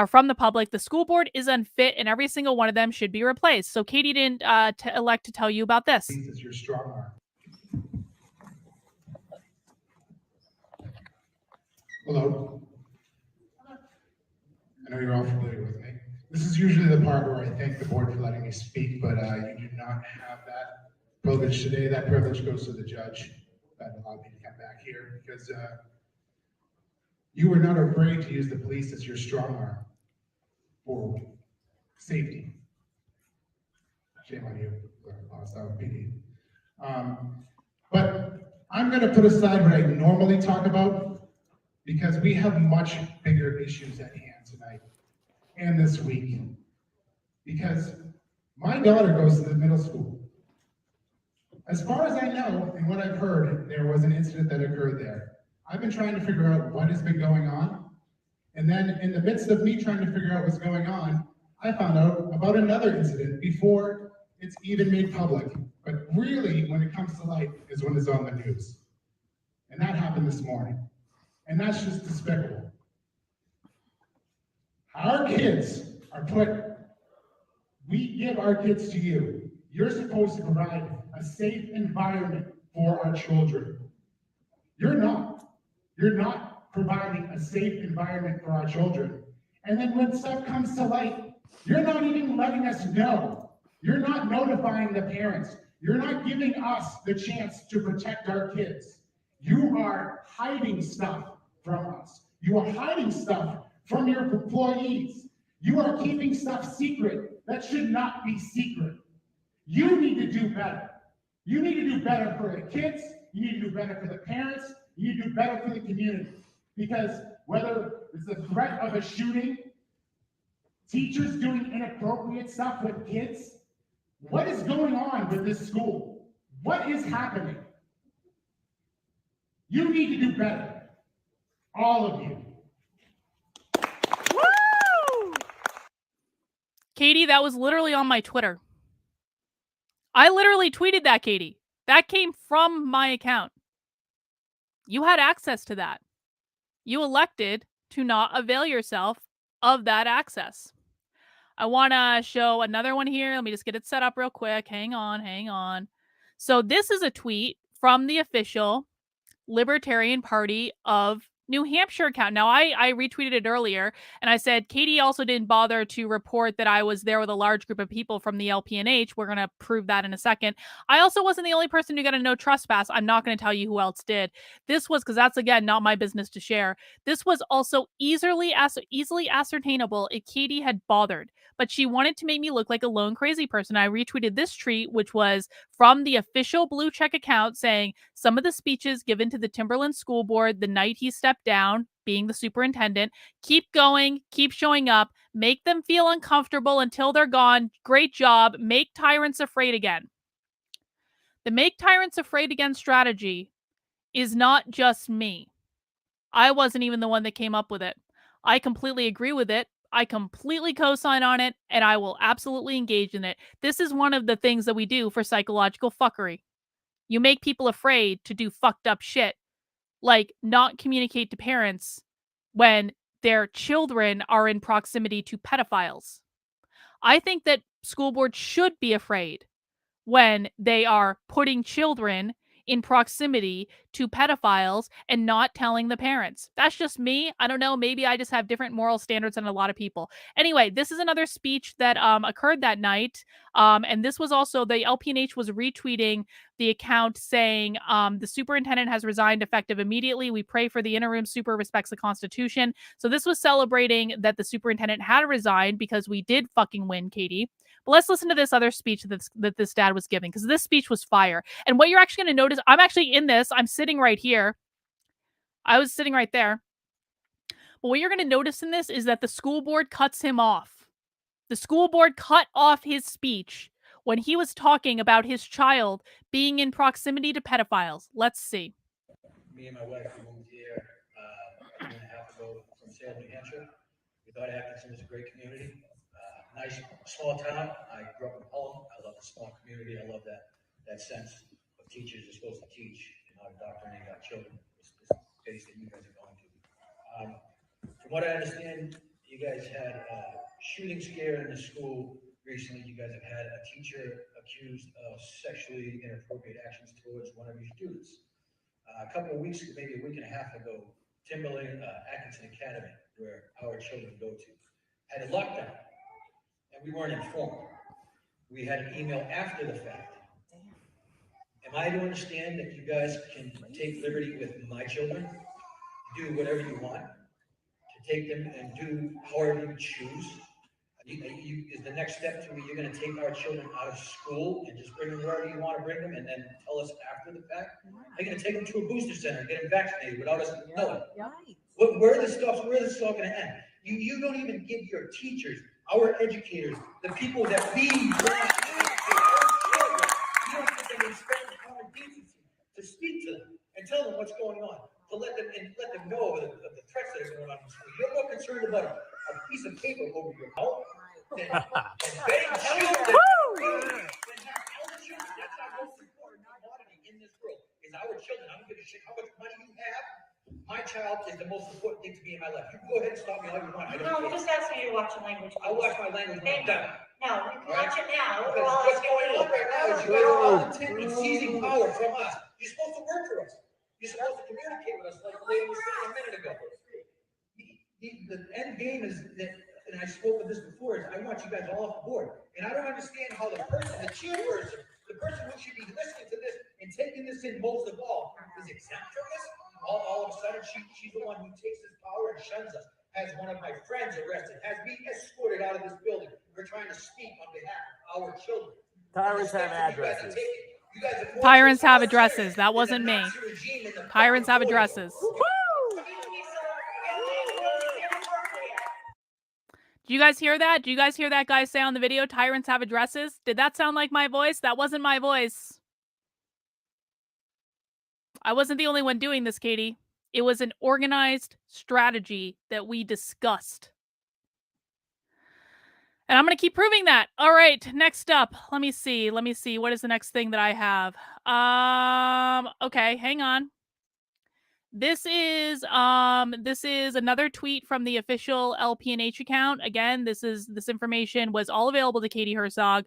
from the public. The school board is unfit and every single one of them should be replaced. So Katie didn't elect to tell you about this. This is your strong arm. Hello. I know you're all familiar with me. This is usually the part where I thank the board for letting me speak, but you do not have that privilege today. That privilege goes to the judge that allowed me to come back here because you were not afraid to use the police as your strong arm for safety. Shame on you, PD. But I'm going to put aside what I normally talk about because we have much bigger issues at hand tonight and this week. Because my daughter goes to the middle school. As far as I know, and what I've heard, there was an incident that occurred there. I've been trying to figure out what has been going on. And then in the midst of me trying to figure out what's going on, I found out about another incident before it's even made public. But really, when it comes to light, is when it's on the news. And that happened this morning. And that's just despicable. Our kids are we give our kids to you. You're supposed to provide a safe environment for our children. You're not. You're not providing a safe environment for our children. And then when stuff comes to light, you're not even letting us know. You're not notifying the parents. You're not giving us the chance to protect our kids. You are hiding stuff from us. You are hiding stuff from your employees. You are keeping stuff secret that should not be secret. You need to do better. You need to do better for the kids. You need to do better for the parents. You need to do better for the community. Because whether it's the threat of a shooting, teachers doing inappropriate stuff with kids, what is going on with this school? What is happening? You need to do better. All of you. Woo! Katie, that was literally on my Twitter. I literally tweeted that, Katie. That came from my account. You had access to that. You elected to not avail yourself of that access. I want to show another one here. Let me just get it set up real quick. Hang on. So this is a tweet from the official Libertarian Party of New Hampshire account. Now, I retweeted it earlier, and I said, Katie also didn't bother to report that I was there with a large group of people from the LPNH. We're going to prove that in a second. I also wasn't the only person who got a no trespass. I'm not going to tell you who else did. This was, because that's, again, not my business to share. This was also easily ascertainable if Katie had bothered, but she wanted to make me look like a lone crazy person. I retweeted this tweet, which was from the official blue check account saying some of the speeches given to the Timberlane School Board the night he stepped down, being the superintendent, keep going, keep showing up, make them feel uncomfortable until they're gone. Great job. Make tyrants afraid again. The make tyrants afraid again strategy is not just me. I wasn't even the one that came up with it. I completely agree with it. I completely co-sign on it, and I will absolutely engage in it. This is one of the things that we do for psychological fuckery. You make people afraid to do fucked up shit, like not communicate to parents when their children are in proximity to pedophiles. I think that school boards should be afraid when they are putting children in proximity to pedophiles and not telling the parents. That's just me. I don't know. Maybe I just have different moral standards than a lot of people. Anyway, this is another speech that occurred that night. And this was also, the LPNH was retweeting the account saying, the superintendent has resigned effective immediately. We pray for the interim super respects the Constitution. So this was celebrating that the superintendent had resigned because we did fucking win, Katie. But let's listen to this other speech that this dad was giving, because this speech was fire. And what you're actually going to notice, I'm actually in this. I'm sitting right here. I was sitting right there. But what you're going to notice in this is that the school board cuts him off. The school board cut off his speech when he was talking about his child being in proximity to pedophiles. Let's see. Me and my wife moved here a year and a half ago from Salem, New Hampshire. We thought Atkinson was a great community. Nice small town. I grew up in Holland. I love the small community. I love that sense of teachers are supposed to teach and how to indoctrinate our children. This space that you guys are going to. From what I understand, you guys had a shooting scare in the school recently. You guys have had a teacher accused of sexually inappropriate actions towards one of your students. A couple of weeks, maybe a week and a half ago, Timberlane, Atkinson Academy, where our children go to, had a lockdown. And we weren't informed. We had an email after the fact. Am I to understand that you guys can take liberty with my children, do whatever you want, to take them and do however you choose? Is the next step to you're going to take our children out of school and just bring them wherever you want to bring them and then tell us after the fact? They're going to take them to a booster center and get them vaccinated without us knowing. Where is this stuff going to end? You don't even give your teachers, our educators, the people that we want to educate our children. You don't give them respect and common decency to speak to them and tell them what's going on, to let them know of the threats that are going on in school. You're more concerned about a piece of paper over your mouth than betting children. Our children, that's our most important commodity in this world, is our children. I don't give a shit how much money you have. My child is the most important thing to me in my life. You can go ahead and stop me all you want. No, I'm just asking you to watch your language. I'll watch my language when I'm done. No, you can watch it now. Because what's going on right now is you guys are all intently seizing power from us. You're supposed to work for us. You're supposed to communicate with us like the lady was saying a minute ago. The end game is that, and I spoke of this before, is I want you guys all off the board. And I don't understand how the chairperson, the person who should be listening to this and taking this in most of all, is exempt from this. All of a sudden, she's the one who takes this power and shuns us. Has one of my friends arrested, has me escorted out of this building. We're trying to speak on behalf of our children. Tyrants have addresses. Tyrants have addresses. That wasn't me. Tyrants have addresses. Do you guys hear that? Do you guys hear that guy say on the video, tyrants have addresses? Did that sound like my voice? That wasn't my voice. I wasn't the only one doing this, Katie. It was an organized strategy that we discussed. And I'm going to keep proving that. All right, next up. Let me see. What is the next thing that I have? Okay, hang on. This is another tweet from the official LPNH account. Again, this information was all available to Katie Herzog.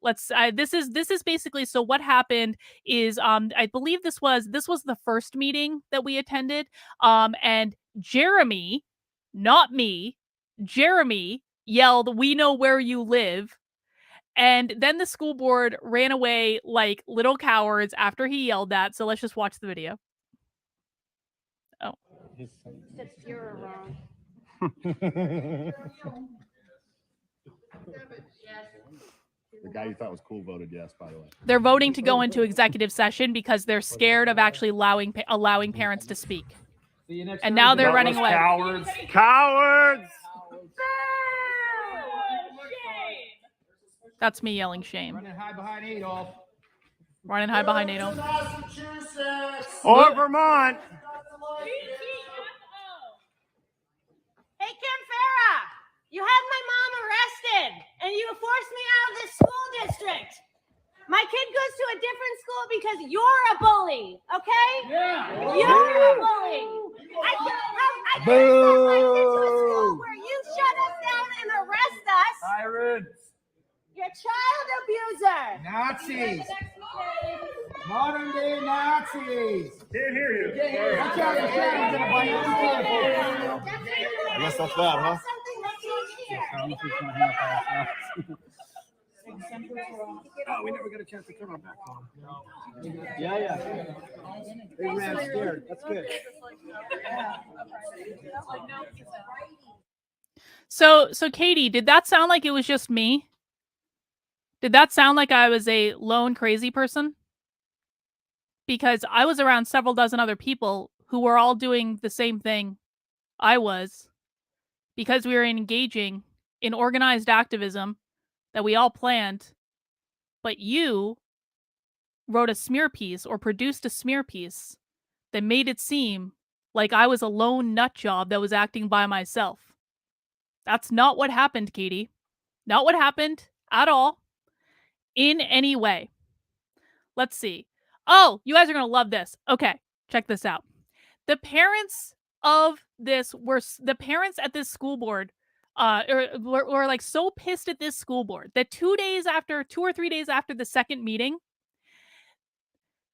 This is basically, so what happened is I believe this was the first meeting that we attended, and Jeremy, not me, Jeremy yelled, "We know where you live." And then the school board ran away like little cowards after he yelled that. So let's just watch the video. Oh. Said Fuhrer wrong. The guy you thought was cool voted yes, by the way. They're voting to go into executive session because they're scared of actually allowing parents to speak. And now they're running away. Cowards! Cowards! That's me yelling shame. Running high behind Adolf. Running high behind Adolf. Or Vermont. Hey, Kim Farah, you had my mom arrested and you forced me out of this school district. My kid goes to a different school because you're a bully, okay? Yeah. You're a bully. I can't send my kid to a school where you shut us down and arrest us. Tyrants. You're a child abuser. Nazis. Modern day Nazis. Can't hear you. Watch out, the shadow's gonna bite you. I guess that's that, huh? Oh, we never got a chance to turn our back on. Yeah. They ran scared. That's good. So Katie, did that sound like it was just me? Did that sound like I was a lone crazy person? Because I was around several dozen other people who were all doing the same thing I was, because we were engaging in organized activism that we all planned. But you wrote a smear piece or produced a smear piece that made it seem like I was a lone nut job that was acting by myself. That's not what happened, Katie. Not what happened at all in any way. Let's see. Oh, you guys are going to love this. Okay, check this out. The parents of this were the parents at this school board were like so pissed at this school board that 2 or 3 days after the second meeting,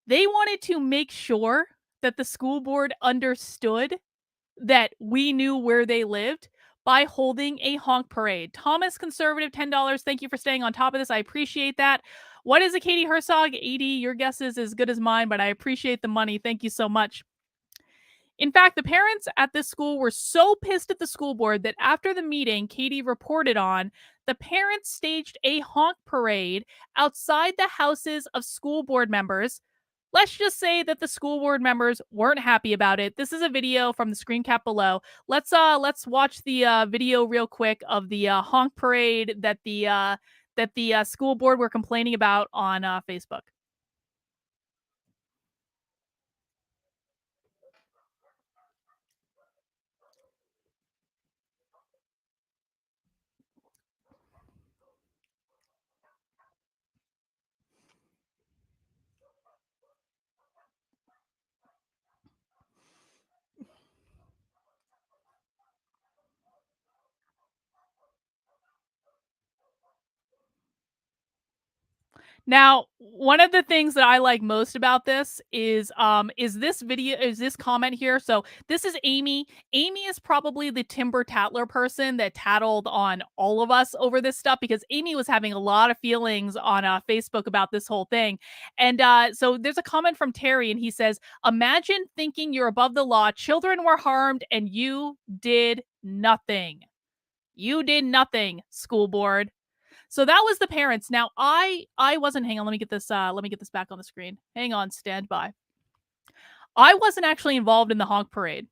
they wanted to make sure that the school board understood that we knew where they lived by holding a honk parade. Thomas Conservative, $10. Thank you for staying on top of this. I appreciate that. What is a Katie Herzog? 80. Your guess is as good as mine, but I appreciate the money. Thank you so much. In fact, the parents at this school were so pissed at the school board that after the meeting Katie reported on, the parents staged a honk parade outside the houses of school board members. Let's just say that the school board members weren't happy about it. This is a video from the screen cap below. Let's watch the video real quick of the honk parade that the school board were complaining about on Facebook. Now, one of the things that I like most about this is this comment here. So this is Amy. Amy is probably the Timber Tattler person that tattled on all of us over this stuff, because Amy was having a lot of feelings on Facebook about this whole thing. And so there's a comment from Terry, and he says, imagine thinking you're above the law, children were harmed, and you did nothing. You did nothing, school board. So that was the parents. Now I wasn't, hang on, let me get this back on the screen. Hang on, stand by. I wasn't actually involved in the honk parade.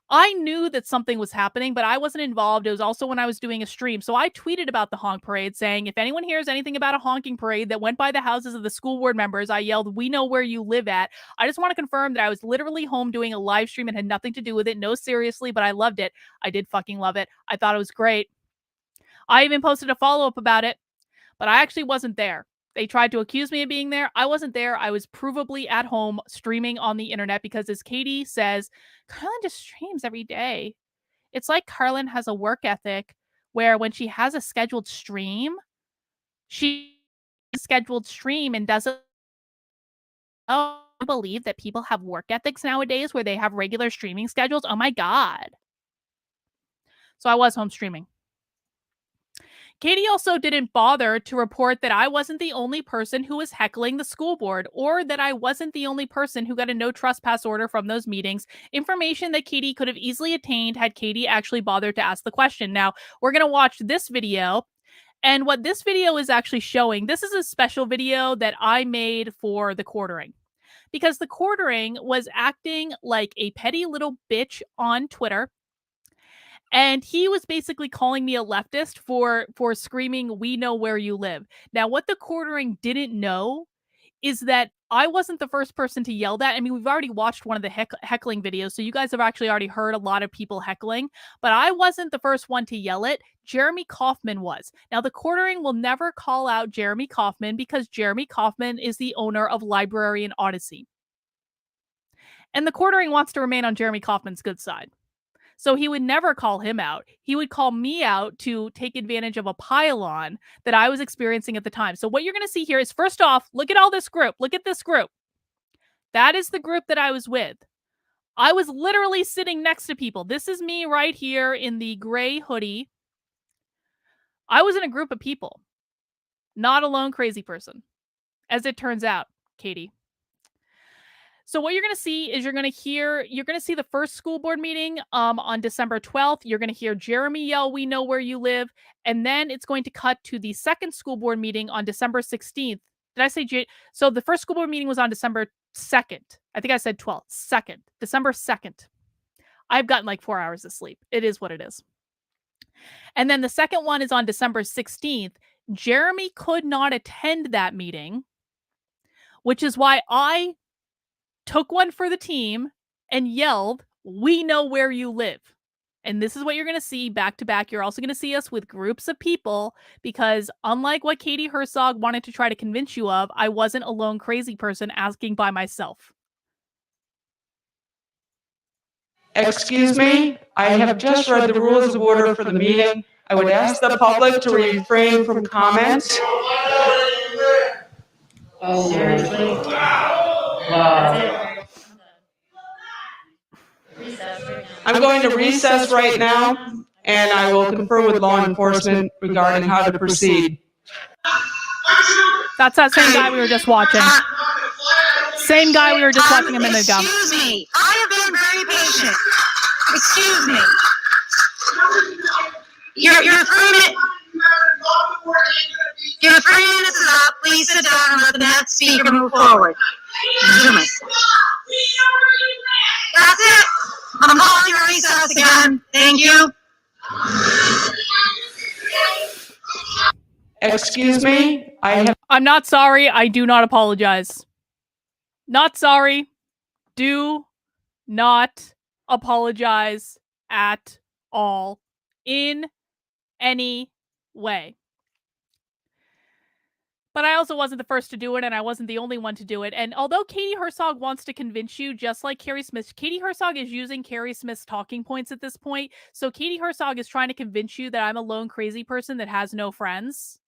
I knew that something was happening, but I wasn't involved. It was also when I was doing a stream. So I tweeted about the honk parade saying, if anyone hears anything about a honking parade that went by the houses of the school board members, I yelled, we know where you live at. I just want to confirm that I was literally home doing a live stream and had nothing to do with it. No, seriously, but I loved it. I did fucking love it. I thought it was great. I even posted a follow-up about it, but I actually wasn't there. They tried to accuse me of being there. I wasn't there. I was provably at home streaming on the internet because, as Katie says, Carlin just streams every day. It's like Carlin has a work ethic where when she has a scheduled stream, she scheduled stream and doesn't believe that people have work ethics nowadays where they have regular streaming schedules. Oh my God. So I was home streaming. Katie also didn't bother to report that I wasn't the only person who was heckling the school board, or that I wasn't the only person who got a no trespass order from those meetings, information that Katie could have easily attained had Katie actually bothered to ask the question. Now, we're going to watch this video, and what this video is actually showing, this is a special video that I made for the quartering, because the quartering was acting like a petty little bitch on Twitter. And he was basically calling me a leftist for screaming, we know where you live. Now, what the quartering didn't know is that I wasn't the first person to yell that. I mean, we've already watched one of the heckling videos, so you guys have actually already heard a lot of people heckling, but I wasn't the first one to yell it. Jeremy Kaufman was. Now, the quartering will never call out Jeremy Kaufman because Jeremy Kaufman is the owner of Library and Odyssey. And the quartering wants to remain on Jeremy Kaufman's good side. So he would never call him out. He would call me out to take advantage of a pile-on that I was experiencing at the time. So what you're going to see here is, first off, look at all this group. Look at this group. That is the group that I was with. I was literally sitting next to people. This is me right here in the gray hoodie. I was in a group of people. Not a lone crazy person, as it turns out, Katie. So what you're going to see is you're going to see the first school board meeting on December 12th. You're going to hear Jeremy yell, "We know where you live." And then it's going to cut to the second school board meeting on December 16th. Did I say so the first school board meeting was on December 2nd. I think I said 12th. 2nd. December 2nd. I've gotten like 4 hours of sleep. It is what it is. And then the second one is on December 16th. Jeremy could not attend that meeting, which is why I took one for the team and yelled, "We know where you live." And this is what you're going to see back to back. You're also going to see us with groups of people, because unlike what Katie Herzog wanted to try to convince you of, I wasn't a lone crazy person asking by myself. Excuse me, I have just read the rules of order for the meeting. I would ask the public to refrain from comments. Oh, seriously? Wow. I'm going to recess right now, and I will confer with law enforcement regarding how to proceed. That's that same guy we were just watching. Same guy we were just watching a minute ago. Excuse me, I have been very patient. Excuse me. Your 3 minutes. Your 3 minutes is up. Please sit down and let the next speaker move forward. That's it. I'm calling your recess again. Thank you. Excuse me, I'm not sorry. I do not apologize. Not sorry. Do not apologize at all in any way. But I also wasn't the first to do it, and I wasn't the only one to do it. And although Katie Herzog wants to convince you, just like Carrie Smith, Katie Herzog is using Carrie Smith's talking points at this point. So Katie Herzog is trying to convince you that I'm a lone crazy person that has no friends,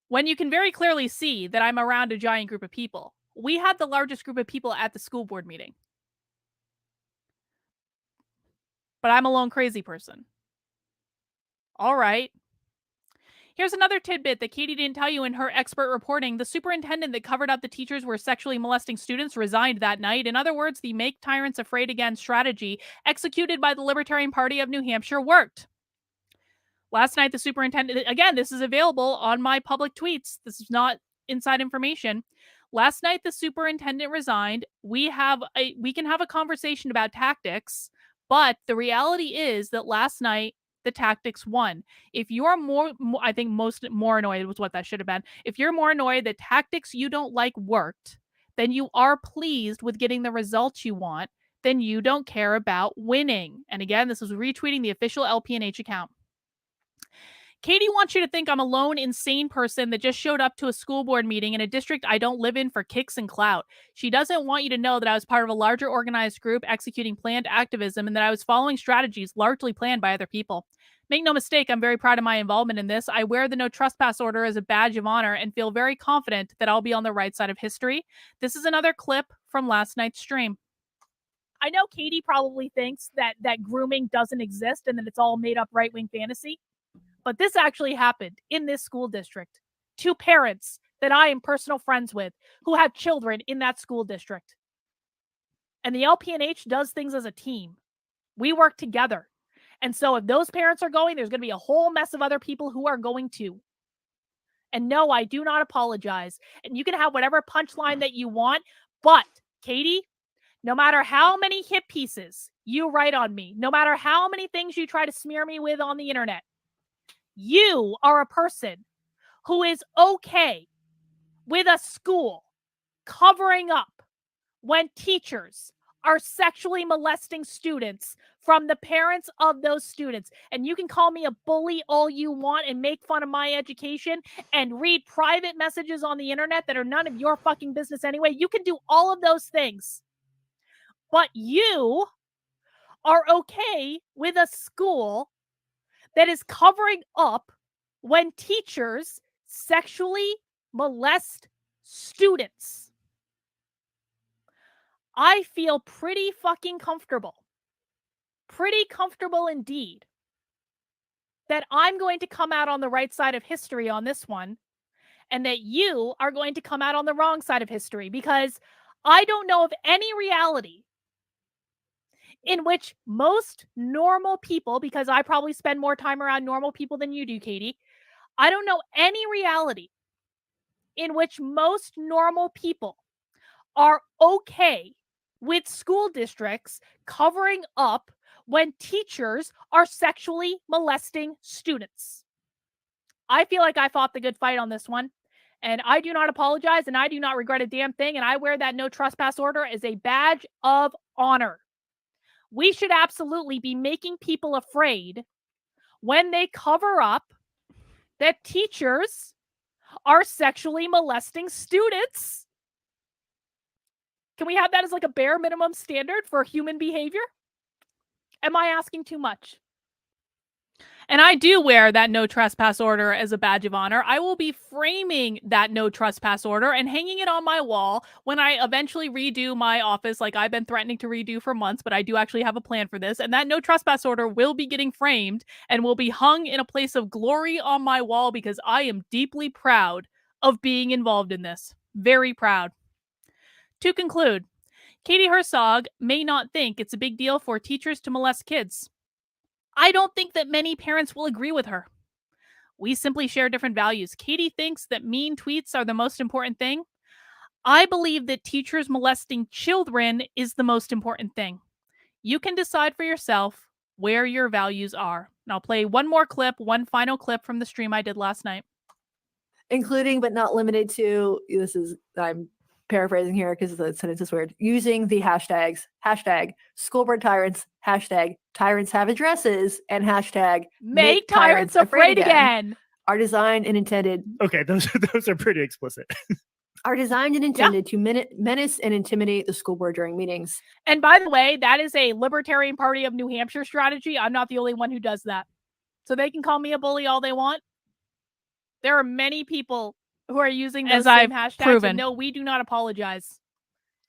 when you can very clearly see that I'm around a giant group of people. We had the largest group of people at the school board meeting. But I'm a lone crazy person. All right. Here's another tidbit that Katie didn't tell you in her expert reporting. The superintendent that covered up the teachers were sexually molesting students resigned that night. In other words, the Make Tyrants Afraid Again strategy executed by the Libertarian Party of New Hampshire worked. Last night, the superintendent, again, this is available on my public tweets. This is not inside information. Last night, the superintendent resigned. We can have a conversation about tactics, but the reality is that last night, the tactics won. If you're more I think more annoyed was what that should have been. If you're more annoyed that tactics you don't like worked, then you are pleased with getting the results you want, then you don't care about winning. And again, this was retweeting the official LPNH account. Katie wants you to think I'm a lone, insane person that just showed up to a school board meeting in a district I don't live in for kicks and clout. She doesn't want you to know that I was part of a larger organized group executing planned activism and that I was following strategies largely planned by other people. Make no mistake, I'm very proud of my involvement in this. I wear the no trespass order as a badge of honor and feel very confident that I'll be on the right side of history. This is another clip from last night's stream. I know Katie probably thinks that grooming doesn't exist and that it's all made up right-wing fantasy. But this actually happened in this school district. 2 parents that I am personal friends with who have children in that school district. And the LPNH does things as a team. We work together. And so if those parents are going, there's going to be a whole mess of other people who are going to. And no, I do not apologize. And you can have whatever punchline that you want. But, Katie, no matter how many hit pieces you write on me, no matter how many things you try to smear me with on the internet, you are a person who is okay with a school covering up when teachers are sexually molesting students from the parents of those students. And you can call me a bully all you want and make fun of my education and read private messages on the internet that are none of your fucking business anyway. You can do all of those things. But you are okay with a school that is covering up when teachers sexually molest students. I feel pretty fucking comfortable. Pretty comfortable indeed that I'm going to come out on the right side of history on this one, and that you are going to come out on the wrong side of history, because I don't know of any reality in which most normal people, because I probably spend more time around normal people than you do, Katie, I don't know any reality in which most normal people are okay with school districts covering up when teachers are sexually molesting students. I feel like I fought the good fight on this one, and I do not apologize, and I do not regret a damn thing, and I wear that no trespass order as a badge of honor. We should absolutely be making people afraid when they cover up that teachers are sexually molesting students. Can we have that as like a bare minimum standard for human behavior? Am I asking too much? And I do wear that no trespass order as a badge of honor. I will be framing that no trespass order and hanging it on my wall when I eventually redo my office, like I've been threatening to redo for months, but I do actually have a plan for this. And that no trespass order will be getting framed and will be hung in a place of glory on my wall, because I am deeply proud of being involved in this. Very proud. To conclude, Katie Herzog may not think it's a big deal for teachers to molest kids. I don't think that many parents will agree with her. We simply share different values. Katie thinks that mean tweets are the most important thing. I believe that teachers molesting children is the most important thing. You can decide for yourself where your values are. And I'll play one more clip, one final clip from the stream I did last night. Including but not limited to, I'm paraphrasing here because the sentence is weird, using the hashtags, hashtag school board tyrants, hashtag tyrants have addresses, and hashtag make tyrants afraid again. Are designed and intended. Okay, those are pretty explicit. Are designed and intended to menace and intimidate the school board during meetings. And by the way, that is a Libertarian Party of New Hampshire strategy. I'm not the only one who does that. So they can call me a bully all they want. There are many people who are using those same hashtags. Proven. And no, we do not apologize.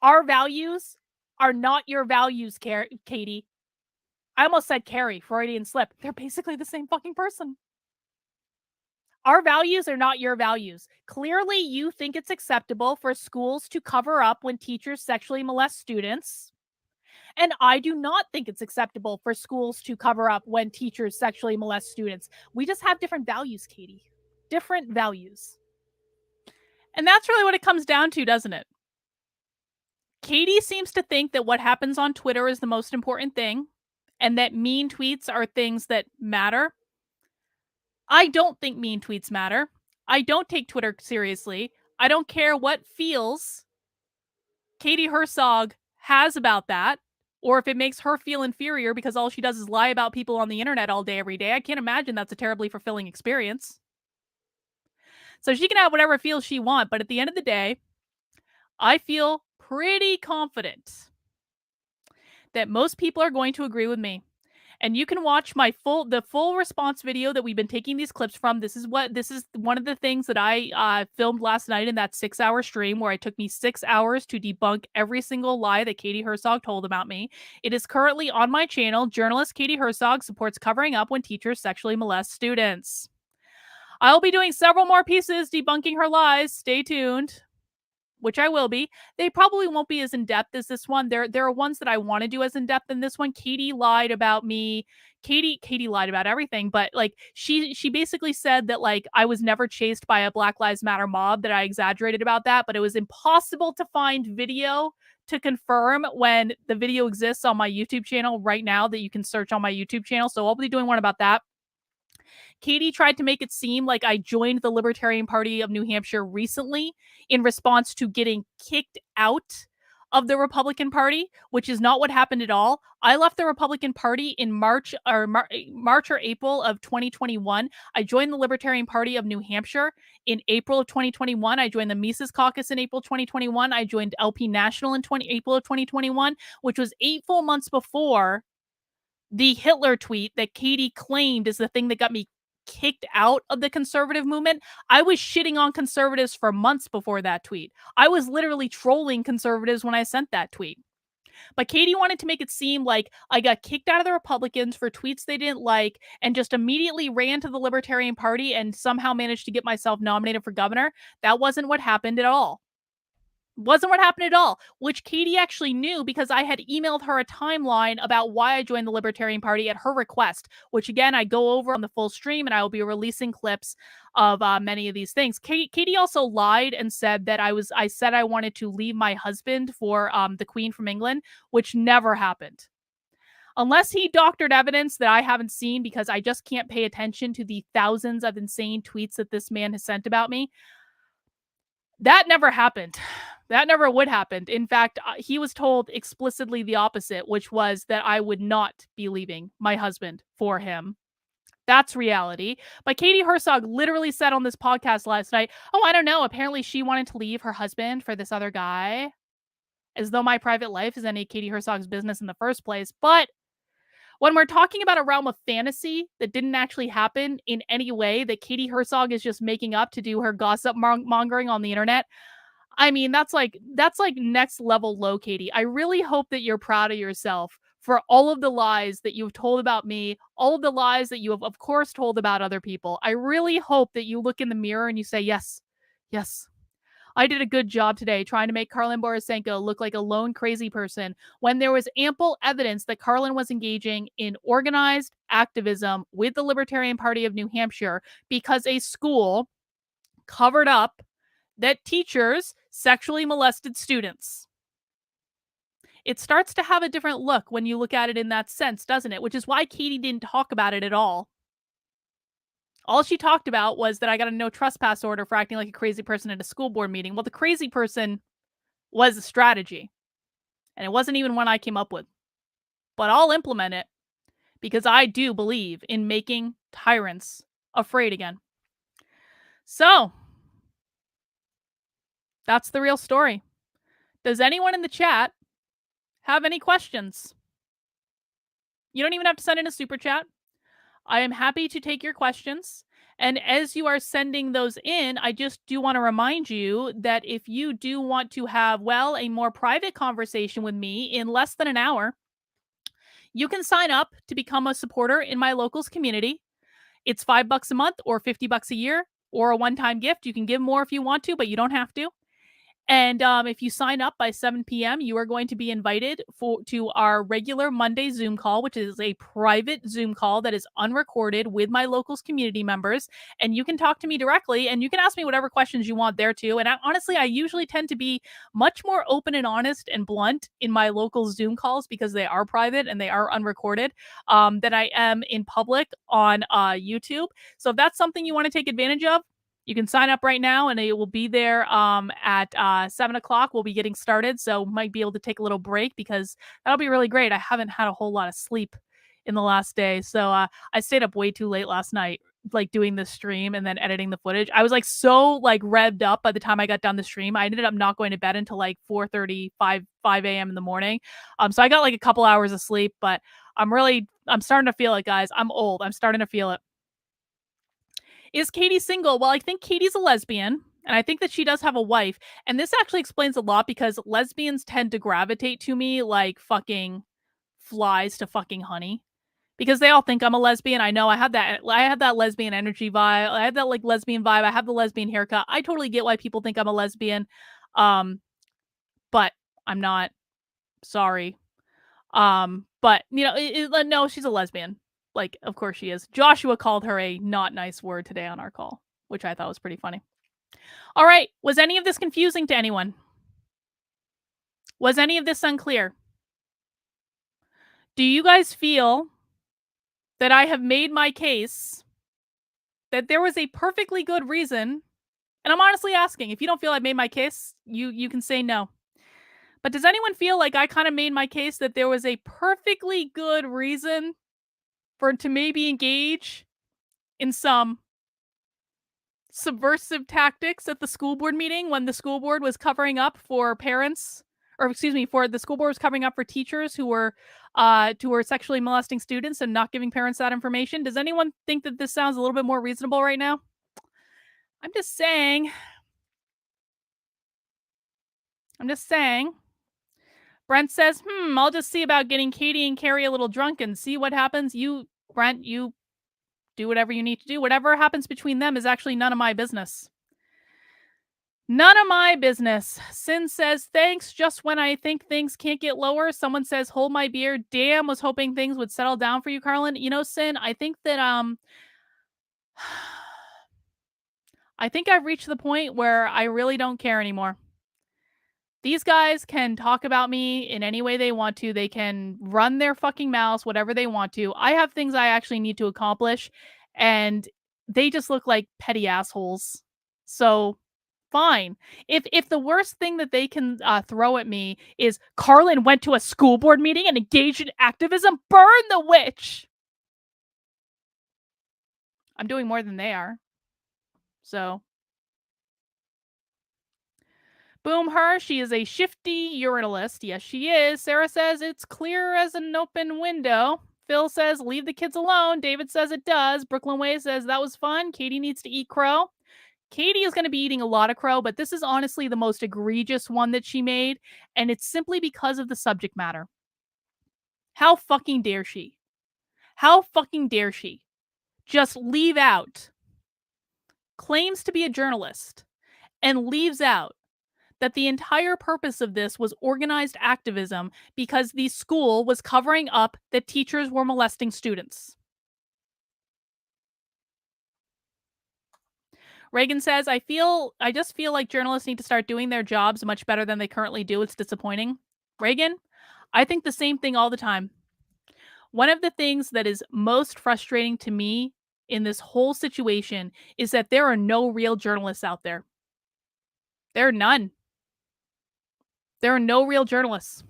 Our values are not your values, Katie. I almost said Carrie, Freudian slip. They're basically the same fucking person. Our values are not your values. Clearly, you think it's acceptable for schools to cover up when teachers sexually molest students. And I do not think it's acceptable for schools to cover up when teachers sexually molest students. We just have different values, Katie. Different values. And that's really what it comes down to, doesn't it? Katie seems to think that what happens on Twitter is the most important thing, and that mean tweets are things that matter. I don't think mean tweets matter. I don't take Twitter seriously. I don't care what feels Katie Herzog has about that, or if it makes her feel inferior because all she does is lie about people on the internet all day, every day. I can't imagine that's a terribly fulfilling experience. So she can have whatever feels she wants, but at the end of the day, I feel pretty confident that most people are going to agree with me. And you can watch the full response video that we've been taking these clips from. This is one of the things that I filmed last night in that 6-hour stream, where it took me 6 hours to debunk every single lie that Katie Herzog told about me. It is currently on my channel. Journalist Katie Herzog supports covering up when teachers sexually molest students. I'll be doing several more pieces debunking her lies. Stay tuned. Which I will be. They probably won't be as in-depth as this one. There are ones that I want to do as in-depth than this one. Katie lied about me. Katie lied about everything, but like she basically said that like I was never chased by a Black Lives Matter mob, that I exaggerated about that, but it was impossible to find video to confirm when the video exists on my YouTube channel right now that you can search on my YouTube channel. So I'll be doing one about that. Katie tried to make it seem like I joined the Libertarian Party of New Hampshire recently in response to getting kicked out of the Republican Party, which is not what happened at all. I left the Republican Party in March or April of 2021. I joined the Libertarian Party of New Hampshire in April of 2021. I joined the Mises Caucus in April 2021. I joined LP National in April of 2021, which was 8 full months before the Hitler tweet that Katie claimed is the thing that got me kicked out of the conservative movement. I was shitting on conservatives for months before that tweet. I was literally trolling conservatives when I sent that tweet. But Katie wanted to make it seem like I got kicked out of the Republicans for tweets they didn't like and just immediately ran to the Libertarian Party and somehow managed to get myself nominated for governor. That wasn't what happened at all. Wasn't what happened at all, which Katie actually knew because I had emailed her a timeline about why I joined the Libertarian Party at her request, which again, I go over on the full stream and I will be releasing clips of many of these things. Katie also lied and said that I said I wanted to leave my husband for the Queen from England, which never happened. Unless he doctored evidence that I haven't seen because I just can't pay attention to the thousands of insane tweets that this man has sent about me. That never happened. That never would happen. In fact, he was told explicitly the opposite, which was that I would not be leaving my husband for him. That's reality. But Katie Herzog literally said on this podcast last night, oh, I don't know. Apparently she wanted to leave her husband for this other guy. As though my private life is any Katie Herzog's business in the first place. But when we're talking about a realm of fantasy that didn't actually happen in any way, that Katie Herzog is just making up to do her gossip mongering on the internet, I mean, that's like next level low, Katie. I really hope that you're proud of yourself for all of the lies that you've told about me, all of the lies that you have, of course, told about other people. I really hope that you look in the mirror and you say, yes, I did a good job today trying to make Karlin Borisenko look like a lone crazy person when there was ample evidence that Karlin was engaging in organized activism with the Libertarian Party of New Hampshire because a school covered up that teachers sexually molested students. It starts to have a different look when you look at it in that sense, doesn't it? Which is why Katie didn't talk about it at all. All she talked about was that I got a no trespass order for acting like a crazy person at a school board meeting. Well, the crazy person was a strategy. And it wasn't even one I came up with. But I'll implement it because I do believe in making tyrants afraid again. So, that's the real story. Does anyone in the chat have any questions? You don't even have to send in a super chat. I am happy to take your questions. And as you are sending those in, I just do want to remind you that if you do want to have, well, a more private conversation with me in less than an hour, you can sign up to become a supporter in my locals community. It's $5 a month or $50 a year or a one-time gift. You can give more if you want to, but you don't have to. And if you sign up by 7 p.m., you are going to be invited to our regular Monday Zoom call, which is a private Zoom call that is unrecorded with my locals community members. And you can talk to me directly and you can ask me whatever questions you want there too. And honestly, I usually tend to be much more open and honest and blunt in my local Zoom calls because they are private and they are unrecorded than I am in public on YouTube. So if that's something you want to take advantage of, you can sign up right now and it will be there at 7 o'clock. We'll be getting started. So might be able to take a little break because that'll be really great. I haven't had a whole lot of sleep in the last day. So I stayed up way too late last night, like doing the stream and then editing the footage. I was like so like revved up by the time I got done the stream. I ended up not going to bed until like 4:30, 5 a.m. in the morning. So I got like a couple hours of sleep, but I'm starting to feel it, guys. I'm old. I'm starting to feel it. Is Katie single? Well, I think Katie's a lesbian, and I think that she does have a wife. And this actually explains a lot because lesbians tend to gravitate to me like fucking flies to fucking honey. Because they all think I'm a lesbian. I know I have that lesbian energy vibe. I have that like lesbian vibe. I have the lesbian haircut. I totally get why people think I'm a lesbian. But I'm not. Sorry. But you know, no, she's a lesbian. Like, of course she is. Joshua called her a not nice word today on our call, which I thought was pretty funny. All right. Was any of this confusing to anyone? Was any of this unclear? Do you guys feel that I have made my case that there was a perfectly good reason? And I'm honestly asking, if you don't feel I've made my case, you can say no. But does anyone feel like I kind of made my case that there was a perfectly good reason for to maybe engage in some subversive tactics at the school board meeting when the school board was covering up for parents for the school board was covering up for teachers who were sexually molesting students and not giving parents that information. Does anyone think that this sounds a little bit more reasonable right now? I'm just saying. Brent says, I'll just see about getting Katie and Carrie a little drunk and see what happens. Brent, you do whatever you need to do. Whatever happens between them is actually none of my business. None of my business. Sin says, thanks. Just when I think things can't get lower, someone says, hold my beer. Damn, was hoping things would settle down for you, Carlin. You know, Sin, I think that, I think I've reached the point where I really don't care anymore. These guys can talk about me in any way they want to. They can run their fucking mouths, whatever they want to. I have things I actually need to accomplish, and they just look like petty assholes. So, fine. If the worst thing that they can throw at me is Carlin went to a school board meeting and engaged in activism, burn the witch. I'm doing more than they are. So, boom her. She is a shifty urinalist. Yes, she is. Sarah says it's clear as an open window. Phil says leave the kids alone. David says it does. Brooklyn Way says that was fun. Katie needs to eat crow. Katie is going to be eating a lot of crow, but this is honestly the most egregious one that she made, and it's simply because of the subject matter. How fucking dare she? How fucking dare she just leave out, claims to be a journalist, and leaves out that the entire purpose of this was organized activism because the school was covering up that teachers were molesting students. Reagan says, I just feel like journalists need to start doing their jobs much better than they currently do. It's disappointing. Reagan, I think the same thing all the time. One of the things that is most frustrating to me in this whole situation is that there are no real journalists out there. There are none. There are no real journalists.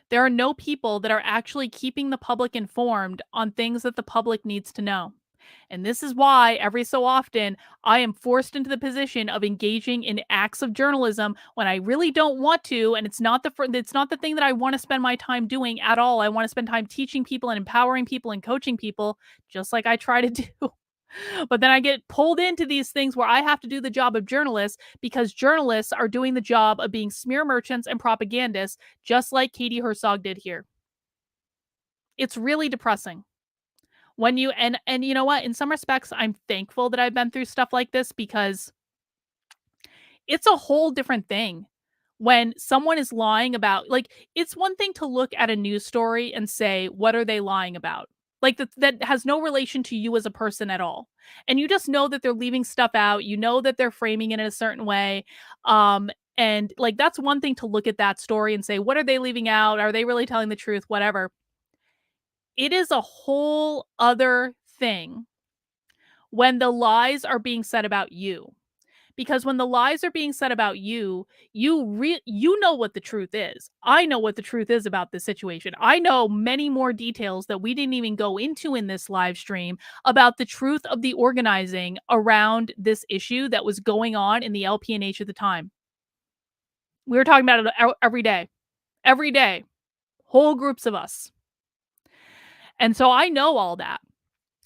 There are no people that are actually keeping the public informed on things that the public needs to know. And this is why every so often I am forced into the position of engaging in acts of journalism when I really don't want to, and it's not the thing that I want to spend my time doing at all. I want to spend time teaching people and empowering people and coaching people, just like I try to do. But then I get pulled into these things where I have to do the job of journalists because journalists are doing the job of being smear merchants and propagandists, just like Katie Herzog did here. It's really depressing. When you and you know what, in some respects, I'm thankful that I've been through stuff like this because it's a whole different thing when someone is lying about, like, it's one thing to look at a news story and say, what are they lying about? Like that has no relation to you as a person at all. And you just know that they're leaving stuff out. You know that they're framing it in a certain way. And like, that's one thing to look at that story and say, what are they leaving out? Are they really telling the truth? Whatever. It is a whole other thing when the lies are being said about you. Because when the lies are being said about you, you know what the truth is. I know what the truth is about this situation. I know many more details that we didn't even go into in this live stream about the truth of the organizing around this issue that was going on in the LPNH at the time. We were talking about it every day, whole groups of us. And so I know all that.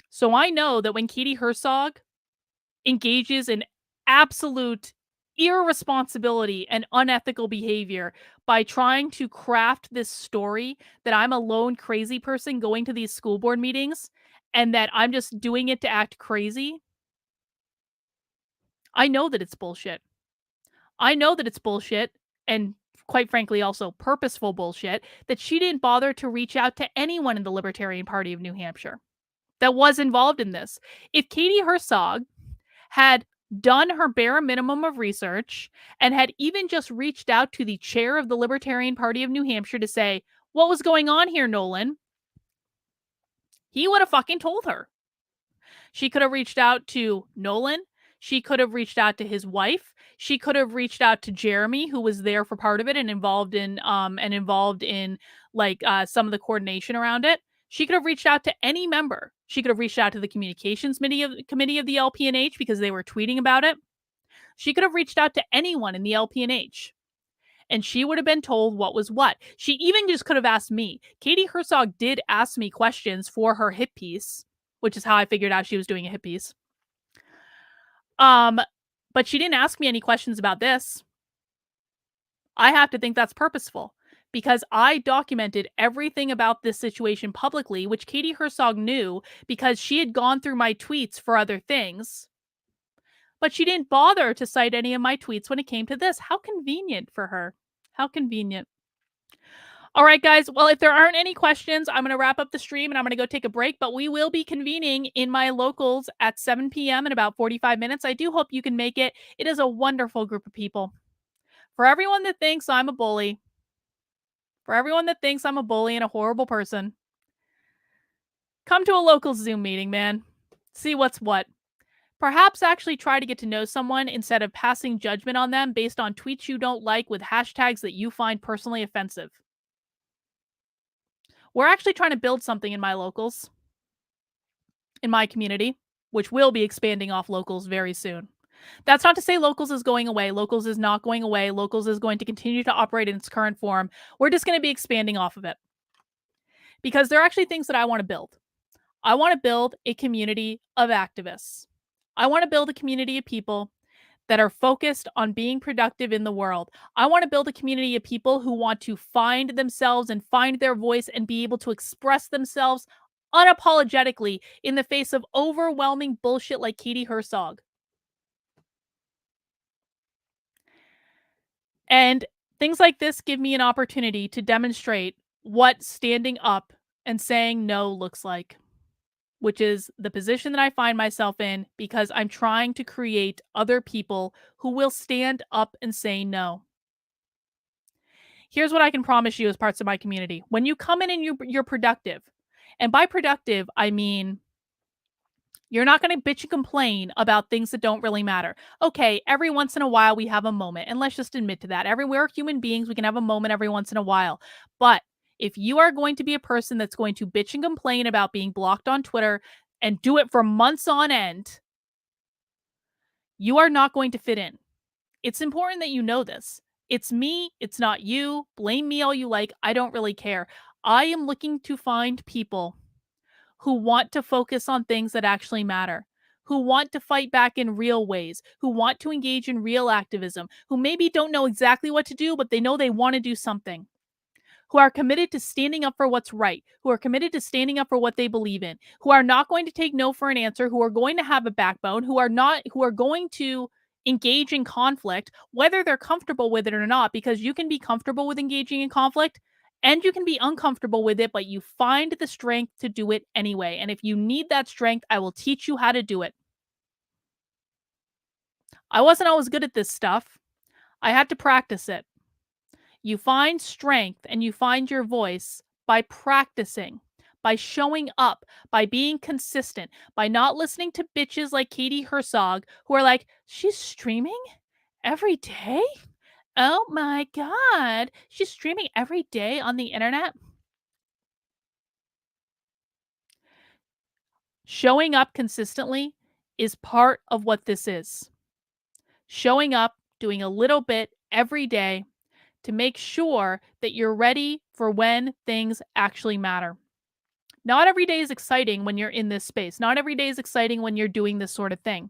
So I know that when Katie Herzog engages in absolute irresponsibility and unethical behavior by trying to craft this story that I'm a lone crazy person going to these school board meetings and that I'm just doing it to act crazy, I know that it's bullshit. I know that it's bullshit, and quite frankly also purposeful bullshit, that she didn't bother to reach out to anyone in the Libertarian Party of New Hampshire that was involved in this. If Katie Herzog had done her bare minimum of research and had even just reached out to the chair of the Libertarian Party of New Hampshire to say, what was going on here, Nolan? He would have fucking told her. She could have reached out to Nolan. She could have reached out to his wife. She could have reached out to Jeremy, who was there for part of it and involved in some of the coordination around it. She could have reached out to any member. She could have reached out to the communications committee of the LPNH because they were tweeting about it. She could have reached out to anyone in the LPNH. and she would have been told what was what. She even just could have asked me. Katie Herzog did ask me questions for her hit piece, which is how I figured out she was doing a hit piece. But she didn't ask me any questions about this. I have to think that's purposeful because I documented everything about this situation publicly, which Katie Herzog knew because she had gone through my tweets for other things. But she didn't bother to cite any of my tweets when it came to this. How convenient for her. How convenient. All right, guys. Well, if there aren't any questions, I'm going to wrap up the stream and I'm going to go take a break. But we will be convening in my locals at 7 p.m. in about 45 minutes. I do hope you can make it. It is a wonderful group of people. For everyone that thinks I'm a bully, for everyone that thinks I'm a bully and a horrible person, come to a local Zoom meeting, man. See what's what. Perhaps actually try to get to know someone instead of passing judgment on them based on tweets you don't like with hashtags that you find personally offensive. We're actually trying to build something in my locals, in my community, which will be expanding off locals very soon. That's not to say locals is going away. Locals is not going away. Locals is going to continue to operate in its current form. We're just going to be expanding off of it. Because there are actually things that I want to build. I want to build a community of activists. I want to build a community of people that are focused on being productive in the world. I want to build a community of people who want to find themselves and find their voice and be able to express themselves unapologetically in the face of overwhelming bullshit like Katie Herzog. And things like this give me an opportunity to demonstrate what standing up and saying no looks like, which is the position that I find myself in because I'm trying to create other people who will stand up and say no. Here's what I can promise you as parts of my community. When you come in and you're productive, and by productive, I mean you're not going to bitch and complain about things that don't really matter. Okay, every once in a while we have a moment, and let's just admit to that. We're human beings, we can have a moment every once in a while. But if you are going to be a person that's going to bitch and complain about being blocked on Twitter and do it for months on end, you are not going to fit in. It's important that you know this. It's me, it's not you. Blame me all you like. I don't really care. I am looking to find people who want to focus on things that actually matter, who want to fight back in real ways, who want to engage in real activism, who maybe don't know exactly what to do, but they know they want to do something, who are committed to standing up for what's right, who are committed to standing up for what they believe in, who are not going to take no for an answer, who are going to have a backbone, who are going to engage in conflict, whether they're comfortable with it or not, because you can be comfortable with engaging in conflict and you can be uncomfortable with it, but you find the strength to do it anyway. And if you need that strength, I will teach you how to do it. I wasn't always good at this stuff. I had to practice it. You find strength and you find your voice by practicing, by showing up, by being consistent, by not listening to bitches like Katie Herzog who are like, she's streaming every day? Oh my God, she's streaming every day on the internet? Showing up consistently is part of what this is. Showing up, doing a little bit every day to make sure that you're ready for when things actually matter. Not every day is exciting when you're in this space. Not every day is exciting when you're doing this sort of thing.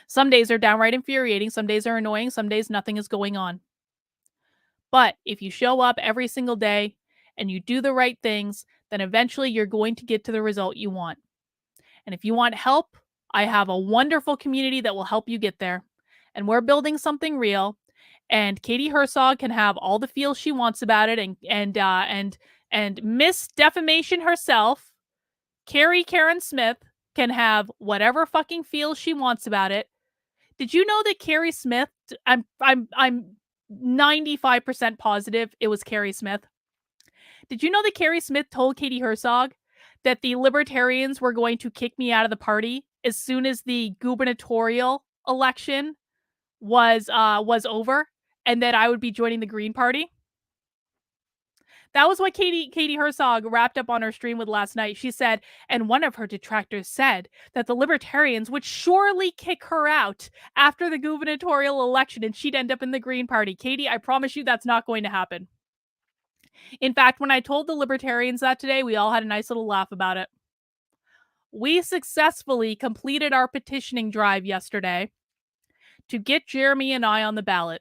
Some days are downright infuriating. Some days are annoying. Some days nothing is going on. But if you show up every single day and you do the right things, then eventually you're going to get to the result you want. And if you want help, I have a wonderful community that will help you get there. And we're building something real. And Katie Herzog can have all the feels she wants about it, and Miss Defamation herself, Karen Smith, can have whatever fucking feels she wants about it. Did you know that Carrie Smith? I'm 95% positive it was Carrie Smith. Did you know that Carrie Smith told Katie Herzog that the libertarians were going to kick me out of the party as soon as the gubernatorial election was over, and that I would be joining the Green Party? That was what Katie Herzog wrapped up on her stream with last night. She said, and one of her detractors said that the libertarians would surely kick her out after the gubernatorial election and she'd end up in the Green Party. Katie, I promise you that's not going to happen. In fact, when I told the libertarians that today, we all had a nice little laugh about it. We successfully completed our petitioning drive yesterday to get Jeremy and I on the ballot.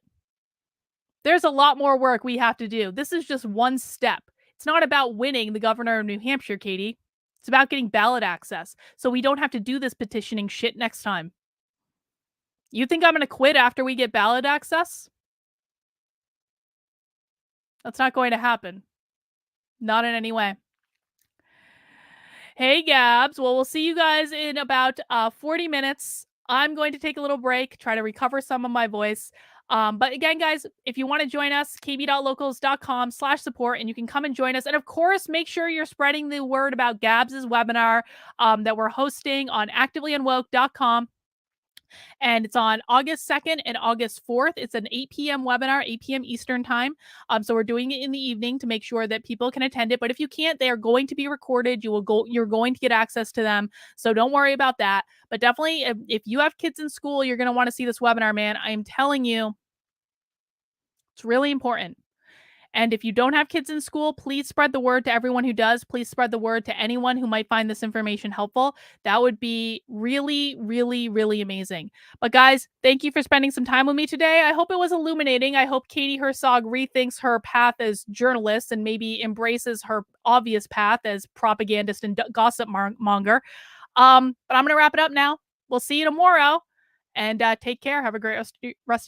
There's a lot more work we have to do. This is just one step. It's not about winning the governor of New Hampshire, Katie. It's about getting ballot access so we don't have to do this petitioning shit next time. You think I'm going to quit after we get ballot access? That's not going to happen. Not in any way. Hey, Gabs. Well, we'll see you guys in about 40 minutes. I'm going to take a little break, try to recover some of my voice. But again, guys, if you want to join us, kb.locals.com/support, and you can come and join us. And of course, make sure you're spreading the word about Gabs's webinar that we're hosting on activelyunwoke.com. And it's on August 2nd and August 4th. It's an 8 p.m. webinar, 8 p.m. Eastern time. So we're doing it in the evening to make sure that people can attend it. But if you can't, they are going to be recorded. You're going to get access to them. So don't worry about that. But definitely, if you have kids in school, you're going to want to see this webinar, man. I am telling you, it's really important. And if you don't have kids in school, please spread the word to everyone who does. Please spread the word to anyone who might find this information helpful. That would be really, really, really amazing. But guys, thank you for spending some time with me today. I hope it was illuminating. I hope Katie Herzog rethinks her path as journalist and maybe embraces her obvious path as propagandist and gossip monger. But I'm going to wrap it up now. We'll see you tomorrow. And take care. Have a great rest